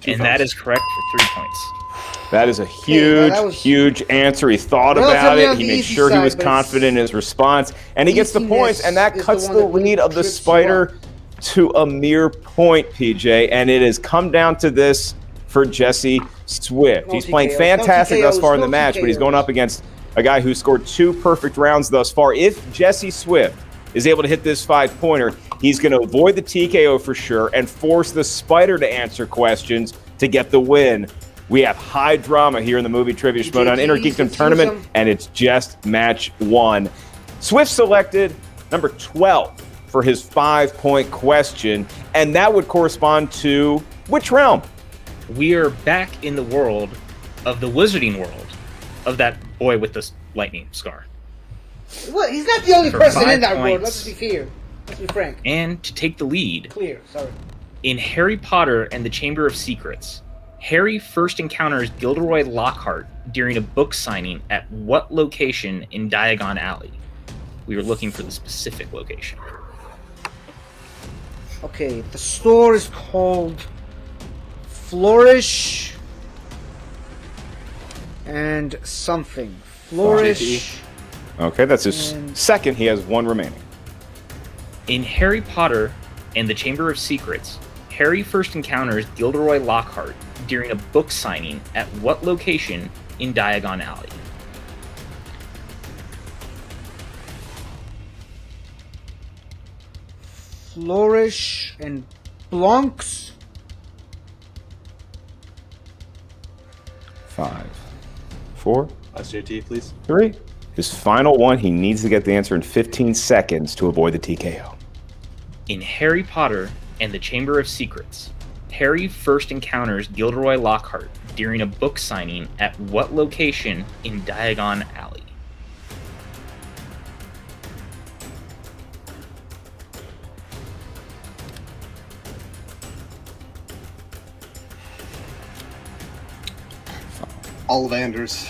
And that is correct for 3 points. That is a huge, huge answer. He thought about it. He made sure he was confident in his response. And he gets the points, and that cuts the lead of the Spider to a mere point, PJ. And it has come down to this for Jesse Swift. He's playing fantastic thus far in the match, but he's going up against a guy who scored 2 perfect rounds thus far. If Jesse Swift is able to hit this 5-pointer, he's going to avoid the TKO for sure and force the Spider to answer questions to get the win. We have high drama here in the movie Trivia Schmoedown Inner Geekdom Tournament, and it's just match 1. Swift selected number 12 for his 5-point question, and that would correspond to which realm? We are back in the world of the wizarding world of that boy with the lightning scar. Well, he's not the only For person 5 in that world. points. Let's be clear. Let's be frank. And to take the lead, Clear. Sorry. in Harry Potter and the Chamber of Secrets, Harry first encounters Gilderoy Lockhart during a book signing at what location in Diagon Alley? We were looking for the specific location. Okay, the store is called Flourish and something. Flourish. Okay, that's his second. He has one remaining. In Harry Potter and the Chamber of Secrets, Harry first encounters Gilderoy Lockhart during a book signing at what location in Diagon Alley? Flourish and Blancs. 5, 4, Last JT, please. 3. His final one, he needs to get the answer in 15 seconds to avoid the TKO. In Harry Potter and the Chamber of Secrets, Harry first encounters Gilderoy Lockhart during a book signing at what location in Diagon Alley? Ollivanders.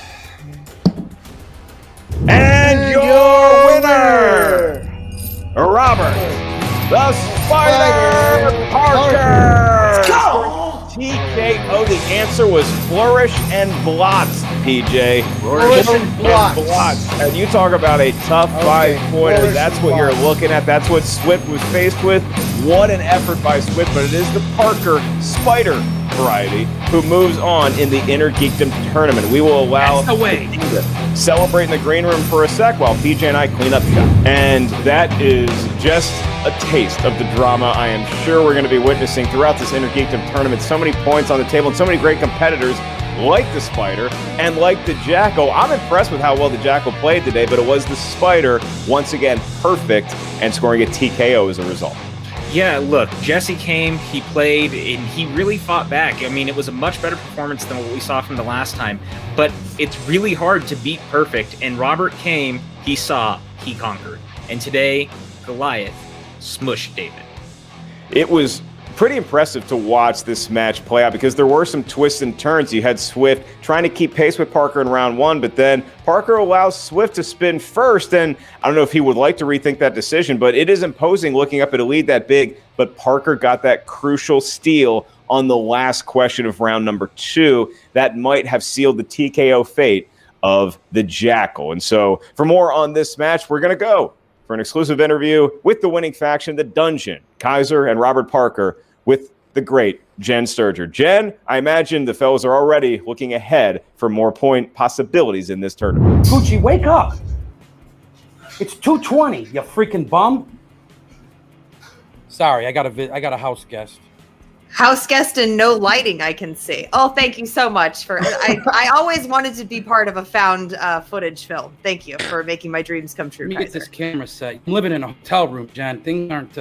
And your winner, Robert, the Spider Parker. Let's go! TKO. The answer was Flourish and Blots, PJ. Flourish and Blots. And you talk about a tough 5-pointer. That's what you're looking at. That's what Swift was faced with. What an effort by Swift, but it is the Parker Spider variety who moves on in the Inner Geekdom tournament. We will allow That's the way. Celebrate in the green room for a sec while PJ and I clean up shop. And that is just a taste of the drama I am sure we're going to be witnessing throughout this Inner Geekdom tournament. So many points on the table and so many great competitors like the Spider and like the Jackal. I'm impressed with how well the Jackal played today, but it was the Spider, once again, perfect and scoring a TKO as a result. Yeah, look, Jesse came, he played, and he really fought back. I mean, it was a much better performance than what we saw from the last time, but it's really hard to beat perfect, and Robert came, he saw, he conquered. And today, Goliath smushed David. It was pretty impressive to watch this match play out because there were some twists and turns. You had Swift trying to keep pace with Parker in round one, but then Parker allows Swift to spin first, and I don't know if he would like to rethink that decision, but it is imposing looking up at a lead that big, but Parker got that crucial steal on the last question of round number 2 that might have sealed the TKO fate of the Jackal. And so for more on this match, we're going to go for an exclusive interview with the winning faction, the Dungeon, Kaiser and Robert Parker, with the great Jen Sturger. Jen, I imagine the fellas are already looking ahead for more point possibilities in this tournament. Gucci, wake up! It's 2:20, you freaking bum. Sorry, I got a house guest. House guest and no lighting, I can see. Oh, thank you so much for. I always wanted to be part of a found footage film. Thank you for making my dreams come true. Let me Kaiser. get this camera set. I'm living in a hotel room, Jen. Things aren't.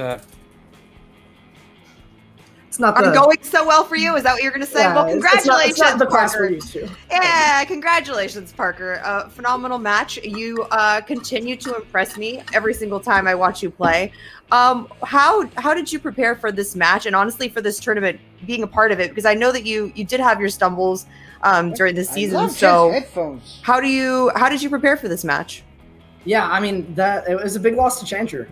It's not Are going so well for you? Is that what you're going to say? Yeah, well, congratulations, it's not the class Parker. we're used to. Yeah, congratulations, Parker. Phenomenal match. You continue to impress me every single time I watch you play. How did you prepare for this match and honestly for this tournament, being a part of it? Because I know that you did have your stumbles during the season. So headphones. how did you prepare for this match? Yeah, I mean, it was a big loss to Chandru.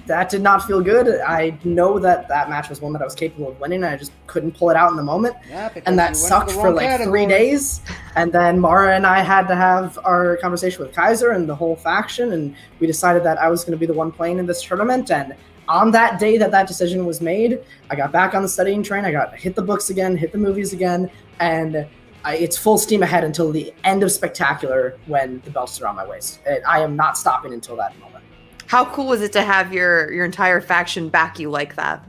That did not feel good. I know that match was one that I was capable of winning, and I just couldn't pull it out in the moment. Yeah, because and that sucked for like 3 days. And then Mara and I had to have our conversation with Kaiser and the whole faction, and we decided that I was going to be the one playing in this tournament. And on that day that decision was made, I got back on the studying train. I hit the books again, hit the movies again, and it's full steam ahead until the end of Spectacular when the belts are on my waist. I am not stopping until that moment. How cool was it to have your entire faction back you like that?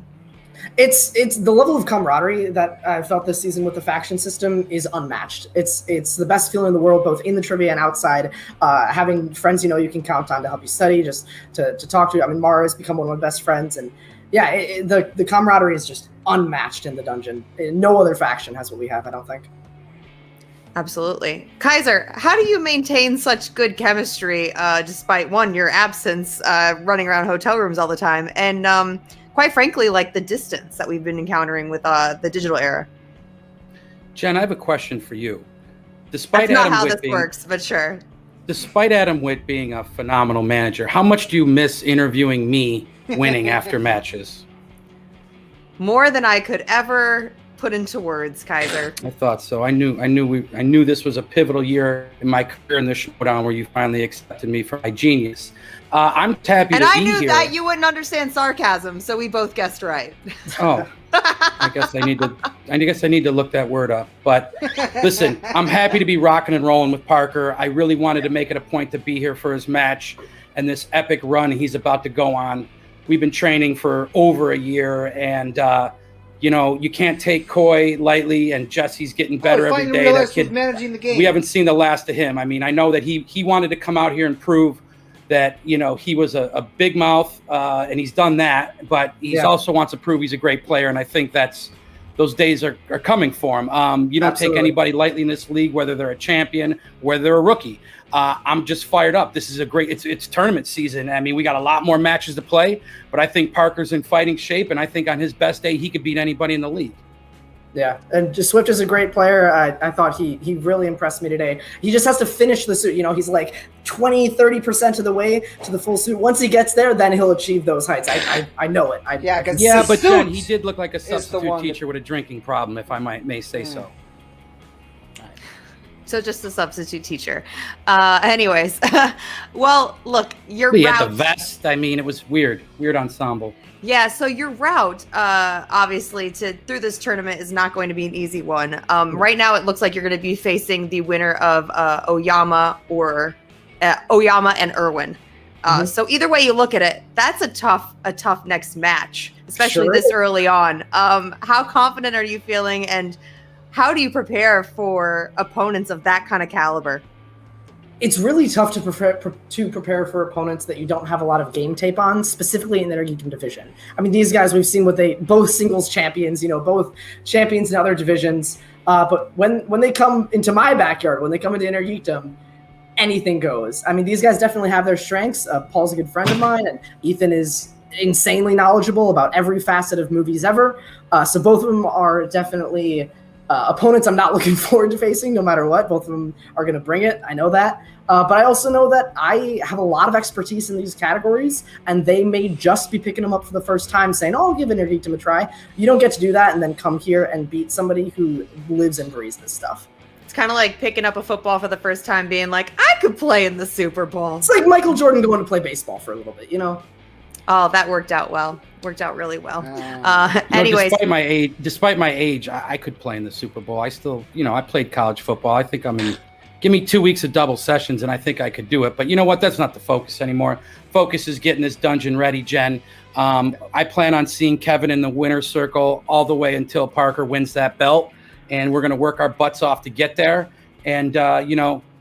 It's the level of camaraderie that I felt this season with the faction system is unmatched. It's the best feeling in the world, both in the trivia and outside. Having friends you can count on to help you study, just to talk to. I mean, Mara has become one of my best friends, and yeah, the camaraderie is just unmatched in the dungeon. No other faction has what we have, I don't think. Absolutely. Kaiser, how do you maintain such good chemistry despite, one, your absence, running around hotel rooms all the time, and quite frankly, like the distance that we've been encountering with the digital era? Jen, I have a question for you. That's not how this works, but sure. Despite Adam Witt being a phenomenal manager, how much do you miss interviewing me winning after matches? More than I could ever put into words, Kaiser. I thought so. I knew this was a pivotal year in my career in the Schmoedown where you finally accepted me for my genius. I'm happy and to I be knew here. that you wouldn't understand sarcasm, so we both guessed right. Oh, I guess I need to look that word up. But listen, I'm happy to be rocking and rolling with Parker. I really wanted to make it a point to be here for his match and this epic run he's about to go on. We've been training for over a year, and you can't take Coy lightly. And Jesse's getting better every day. That kid, managing the game. We haven't seen the last of him. I mean, I know that he wanted to come out here and prove that he was a big mouth, and he's done that, but he also wants to prove he's a great player, and I think those days are coming for him. You don't take anybody lightly in this league, whether they're a champion, whether they're a rookie. I'm just fired up. This is it's tournament season. I mean, we got a lot more matches to play, but I think Parker's in fighting shape, and I think on his best day, he could beat anybody in the league. Yeah, and Swift is a great player. I thought he really impressed me today. He just has to finish the suit. He's like 20-30% of the way to the full suit. Once he gets there, then he'll achieve those heights. I know it. But Jen, he did look like a substitute teacher with a drinking problem, if I may say so. So just a substitute teacher. Anyways, well, look, your He route. had the vest. I mean, it was weird ensemble. Yeah, so your route, obviously, through this tournament is not going to be an easy one. Right now, it looks like you're going to be facing the winner of Oyama and Irwin. So either way you look at it, that's a tough next match, especially this early on. How confident are you feeling, and how do you prepare for opponents of that kind of caliber? It's really tough to prepare for opponents that you don't have a lot of game tape on, specifically in the Intergeekdom division. I mean, these guys, we've seen both singles champions, both champions in other divisions. But when they come into my backyard, when they come into Intergeekdom, anything goes. I mean, these guys definitely have their strengths. Paul's a good friend of mine, and Ethan is insanely knowledgeable about every facet of movies ever. So both of them are definitely opponents I'm not looking forward to facing, no matter what. Both of them are going to bring it. I know that. But I also know that I have a lot of expertise in these categories, and they may just be picking them up for the first time, saying, I'll give Intergeekdom a try. You don't get to do that and then come here and beat somebody who lives and breathes this stuff. It's kind of like picking up a football for the first time, being like, I could play in the Super Bowl. It's like Michael Jordan going to play baseball for a little bit, Oh, that worked out well. Worked out really well. Anyways. Despite my age, I could play in the Super Bowl. I still, I played college football. I think give me 2 weeks of double sessions and I think I could do it. But you know what? That's not the focus anymore. Focus is getting this dungeon ready, Jen. I plan on seeing Kevin in the winner's circle all the way until Parker wins that belt. And we're going to work our butts off to get there. And,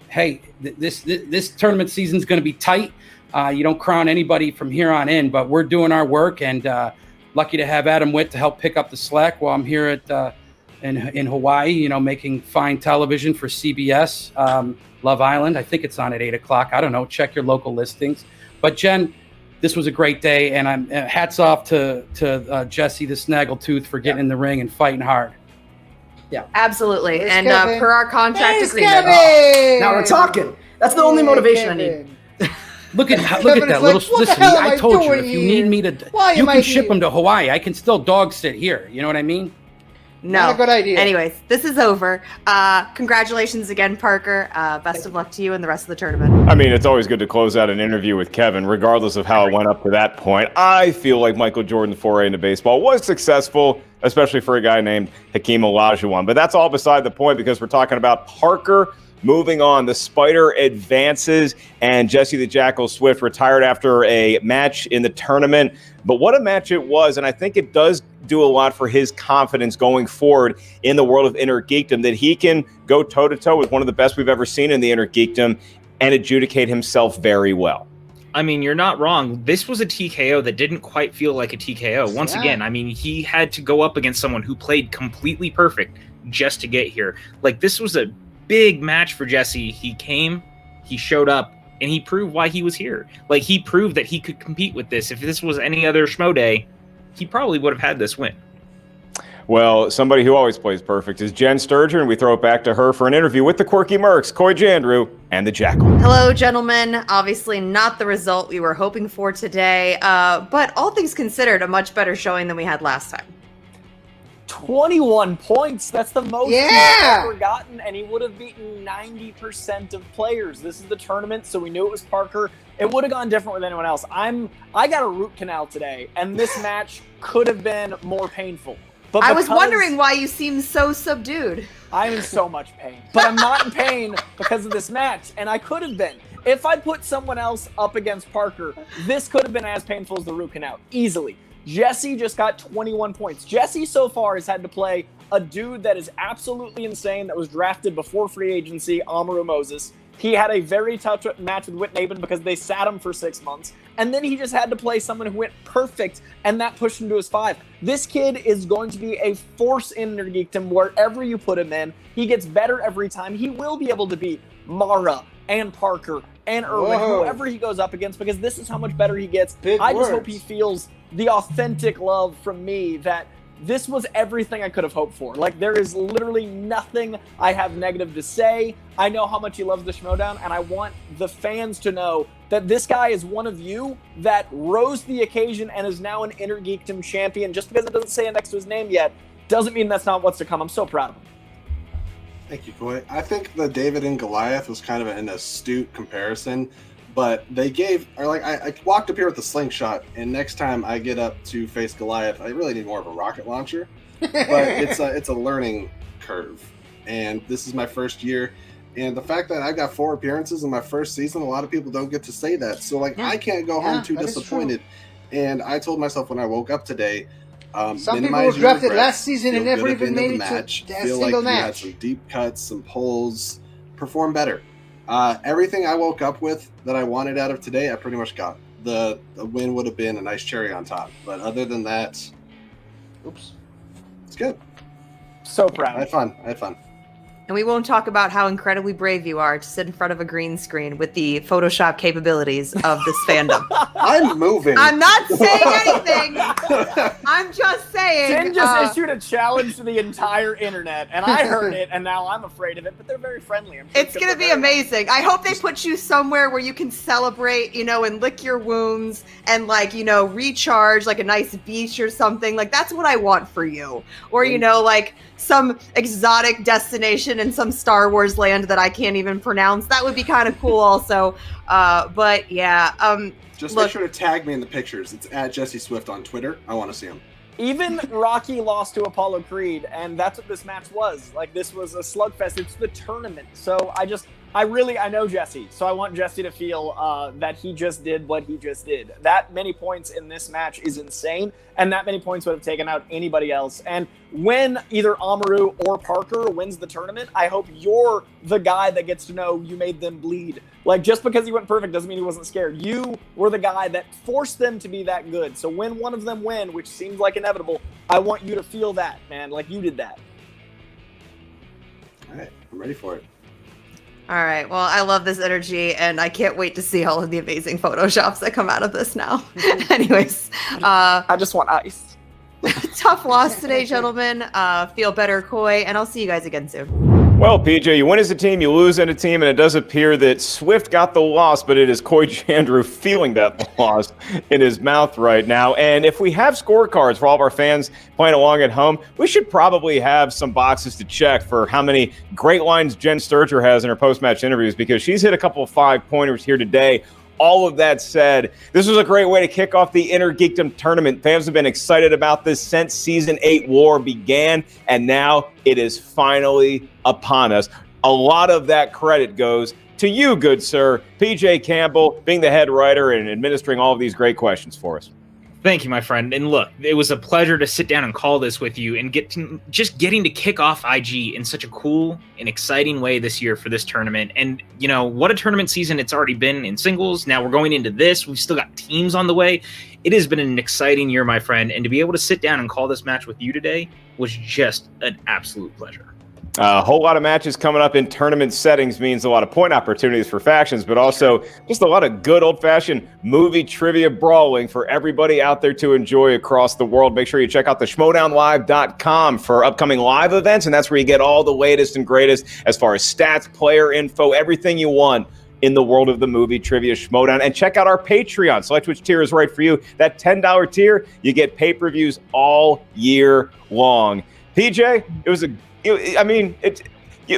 hey, this tournament season is going to be tight. You don't crown anybody from here on in, but we're doing our work, and lucky to have Adam Witt to help pick up the slack while I'm here at in Hawaii, making fine television for CBS, Love Island. I think it's on at 8 o'clock. I don't know. Check your local listings. But Jen, this was a great day, and I'm hats off to Jesse the Snaggletooth for getting in the ring and fighting hard. Yeah, absolutely. There's and Kevin. Per our contract agreement. Now we're talking. That's the only motivation I need. Look at that little. Listen, I told you if you need me to, you can ship them to Hawaii. I can still dog sit here. You know what I mean? No, not a good idea. Anyways, this is over. Congratulations again, Parker. Best of luck to you in the rest of the tournament. I mean, it's always good to close out an interview with Kevin, regardless of how it went up to that point. I feel like Michael Jordan's foray into baseball was successful, especially for a guy named Hakeem Olajuwon. But that's all beside the point, because we're talking about Parker moving on. The Spider advances, and Jesse the Jackal Swift retired after a match in the tournament. But what a match it was, and I think it does do a lot for his confidence going forward in the world of Intergeekdom, that he can go toe-to-toe with one of the best we've ever seen in the Intergeekdom and adjudicate himself very well. I mean, you're not wrong. This was a TKO that didn't quite feel like a TKO. Once again, I mean, he had to go up against someone who played completely perfect just to get here. Like, this was a big match for Jesse. He came, he showed up, and he proved why he was here. Like, he proved that he could compete with this. If this was any other Schmo Day, he probably would have had this win. Well, somebody who always plays perfect is Jen Sturgeon, and we throw it back to her for an interview with the Quirky Mercs, Coy Jandrew, and the Jackal. Hello, gentlemen. Obviously not the result we were hoping for today, but all things considered, a much better showing than we had last time. 21 points. That's the most he's ever gotten, and he would have beaten 90% of players. This is the tournament, so we knew it was Parker. It would have gone different with anyone else. I got a root canal today, and this match could have been more painful. But I was wondering why you seemed so subdued. I'm in so much pain. But I'm not in pain because of this match, and I could have been. If I put someone else up against Parker, this could have been as painful as the root canal, easily. Jesse just got 21 points. Jesse so far has had to play a dude that is absolutely insane, that was drafted before free agency, Amaru Moses. He had a very tough match with Whit Nabin because they sat him for 6 months. And then he just had to play someone who went perfect, and that pushed him to his 5. This kid is going to be a force in Nergeekdom wherever you put him in. He gets better every time. He will be able to beat Mara and Parker and Irwin, whoever he goes up against, because this is how much better he gets. I just hope he feels the authentic love from me that this was everything I could have hoped for. Like, there is literally nothing I have negative to say. I know how much he loves the Schmoedown, and I want the fans to know that this guy is one of you that rose to the occasion and is now an Inner Geekdom champion. Just because it doesn't say it next to his name yet, doesn't mean that's not what's to come. I'm so proud of him. Thank you, Coy. I think the David and Goliath was kind of an astute comparison, but they gave, or like, I walked up here with the slingshot, and next time I get up to face Goliath, I really need more of a rocket launcher. But it's a learning curve, and this is my first year, and the fact that I got 4 appearances in my first season, a lot of people don't get to say that. So like, I can't go home too disappointed. And I told myself when I woke up today, some people were drafted last season and never even made it match. to a Feel single like you had match. some deep cuts, some pulls, perform better. Everything I woke up with that I wanted out of today, I pretty much got. The win would have been a nice cherry on top, but other than that, it's good. So proud. I had fun. And we won't talk about how incredibly brave you are to sit in front of a green screen with the Photoshop capabilities of this fandom. I'm moving. I'm not saying anything. I'm just saying. Jen just issued a challenge to the entire internet, and I heard it, and now I'm afraid of it, but they're very friendly. I'm sure it's going to be amazing. I hope they put you somewhere where you can celebrate, and lick your wounds and, recharge, like a nice beach or something. Like, that's what I want for you. Or, some exotic destination in some Star Wars land that I can't even pronounce. That would be kind of cool also. But yeah. Just make sure to tag me in the pictures. It's at Jesse Swift on Twitter. I want to see him. Even Rocky lost to Apollo Creed, and that's what this match was. Like, this was a slugfest. It's the tournament. So I know Jesse, so I want Jesse to feel that he just did what he just did. That many points in this match is insane, and that many points would have taken out anybody else. And when either Amaru or Parker wins the tournament, I hope you're the guy that gets to know you made them bleed. Like, just because he went perfect doesn't mean he wasn't scared. You were the guy that forced them to be that good. So when one of them win, which seems like inevitable, I want you to feel that, man, like you did that. All right, I'm ready for it. All right. Well, I love this energy, and I can't wait to see all of the amazing Photoshops that come out of this now. Anyways. I just want ice. Tough loss today, gentlemen. Feel better, Coy, and I'll see you guys again soon. Well, PJ, you win as a team, you lose as a team, and it does appear that Swift got the loss, but it is Coy Jandreau feeling that loss in his mouth right now. And if we have scorecards for all of our fans playing along at home, we should probably have some boxes to check for how many great lines Jen Sturger has in her post-match interviews, because she's hit a couple of 5-pointers here today. All of that said, this was a great way to kick off the Inner Geekdom tournament. Fans have been excited about this since Season 8 war began, and now it is finally upon us. A lot of that credit goes to you, good sir, PJ Campbell, being the head writer and administering all of these great questions for us. Thank you, my friend. And look, it was a pleasure to sit down and call this with you and getting to kick off IG in such a cool and exciting way this year for this tournament. And, what a tournament season it's already been in singles. Now we're going into this. We've still got teams on the way. It has been an exciting year, my friend. And to be able to sit down and call this match with you today was just an absolute pleasure. A whole lot of matches coming up in tournament settings means a lot of point opportunities for factions, but also just a lot of good old-fashioned movie trivia brawling for everybody out there to enjoy across the world. Make sure you check out the Schmoedownlive.com for upcoming live events, and that's where you get all the latest and greatest as far as stats, player info, everything you want in the world of the movie trivia Schmoedown. And check out our Patreon. Select which tier is right for you. That $10 tier, you get pay-per-views all year long. PJ,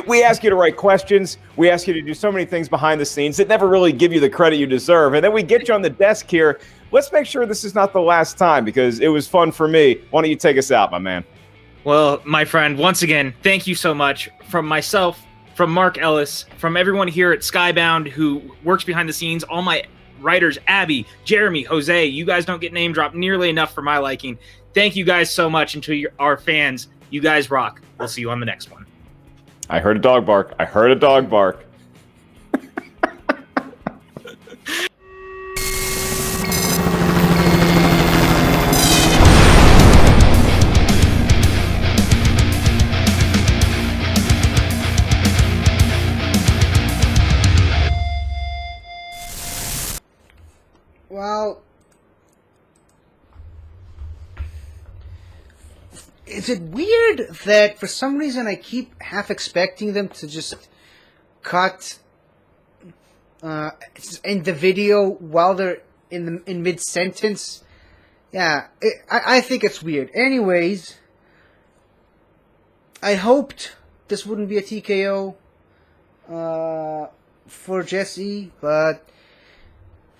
we ask you to write questions. We ask you to do so many things behind the scenes that never really give you the credit you deserve. And then we get you on the desk here. Let's make sure this is not the last time because it was fun for me. Why don't you take us out, my man? Well, my friend, once again, thank you so much. From myself, from Mark Ellis, from everyone here at Skybound who works behind the scenes, all my writers, Abby, Jeremy, Jose, you guys don't get name dropped nearly enough for my liking. Thank you guys so much. And to our fans, you guys rock. We'll see you on the next one. I heard a dog bark. I heard a dog bark. Well, is it weird that for some reason I keep half expecting them to just cut in the video while they're in mid-sentence? Yeah, I think it's weird. Anyways, I hoped this wouldn't be a TKO for Jesse, but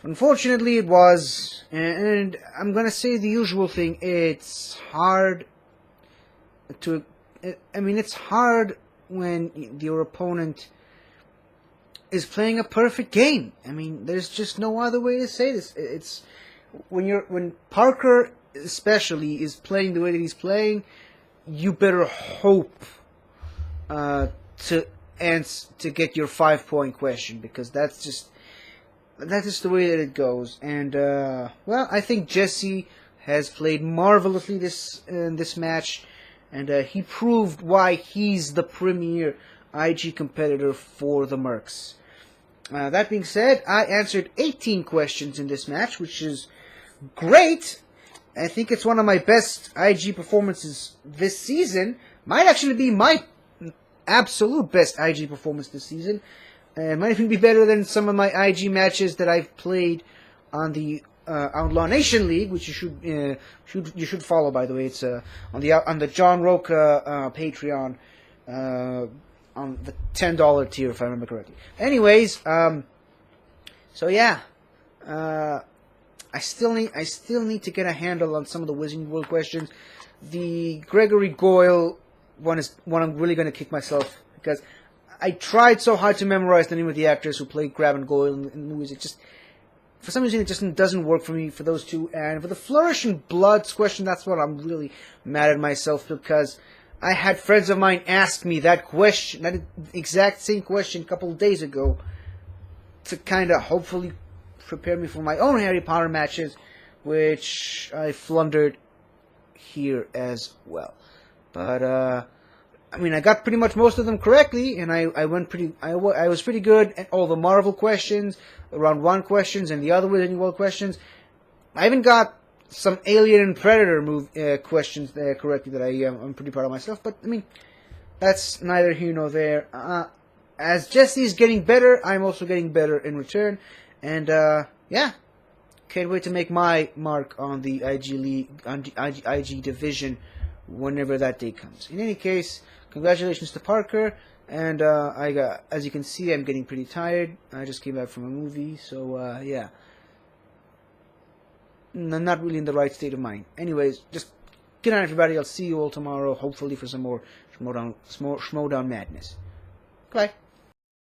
unfortunately it was. And I'm gonna say the usual thing. It's hard to... it's hard when your opponent is playing a perfect game. There's just no other way to say this. It's when Parker especially is playing the way that he's playing, you better hope to get your 5-point question, because that's just the way that it goes. And well, I think Jesse has played marvelously in this match, and he proved why he's the premier IG competitor for the Mercs. That being said, I answered 18 questions in this match, which is great. I think it's one of my best IG performances this season. Might actually be my absolute best IG performance this season. It might even be better than some of my IG matches that I've played on the Outlaw Nation League, which you should follow, by the way. It's on the John Roca Patreon, on the $10 tier, if I remember correctly. Anyways, so yeah, I still need to get a handle on some of the Wizarding World questions. The Gregory Goyle one is one I'm really gonna kick myself, because I tried so hard to memorize the name of the actors who played Grab and Goyle in the movies. It just, for some reason, it just doesn't work for me for those two. And for the Flourish and Bloods question, that's what I'm really mad at myself, because I had friends of mine ask me that question, that exact same question a couple of days ago, to kind of hopefully prepare me for my own Harry Potter matches, which I flundered here as well. But I got pretty much most of them correctly, and I was pretty good at all the Marvel questions, Round 1 questions, and the other Wizarding World questions. I even got some Alien and Predator questions correctly that I'm pretty proud of myself. But that's neither here nor there. As Jesse's getting better, I'm also getting better in return, and yeah, can't wait to make my mark on the IG League, on the IG division, whenever that day comes. In any case, congratulations to Parker, and as you can see, I'm getting pretty tired. I just came back from a movie, so yeah, I'm not really in the right state of mind. Anyways, just good night, everybody. I'll see you all tomorrow, hopefully for some more Schmoedown madness. Bye.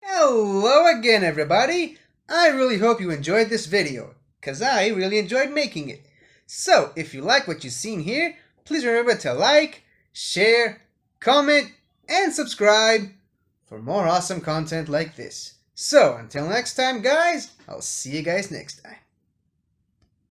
Hello again, everybody. I really hope you enjoyed this video, because I really enjoyed making it. So, if you like what you've seen here, please remember to like, share, comment, and subscribe for more awesome content like this. So, until next time, guys, I'll see you guys next time.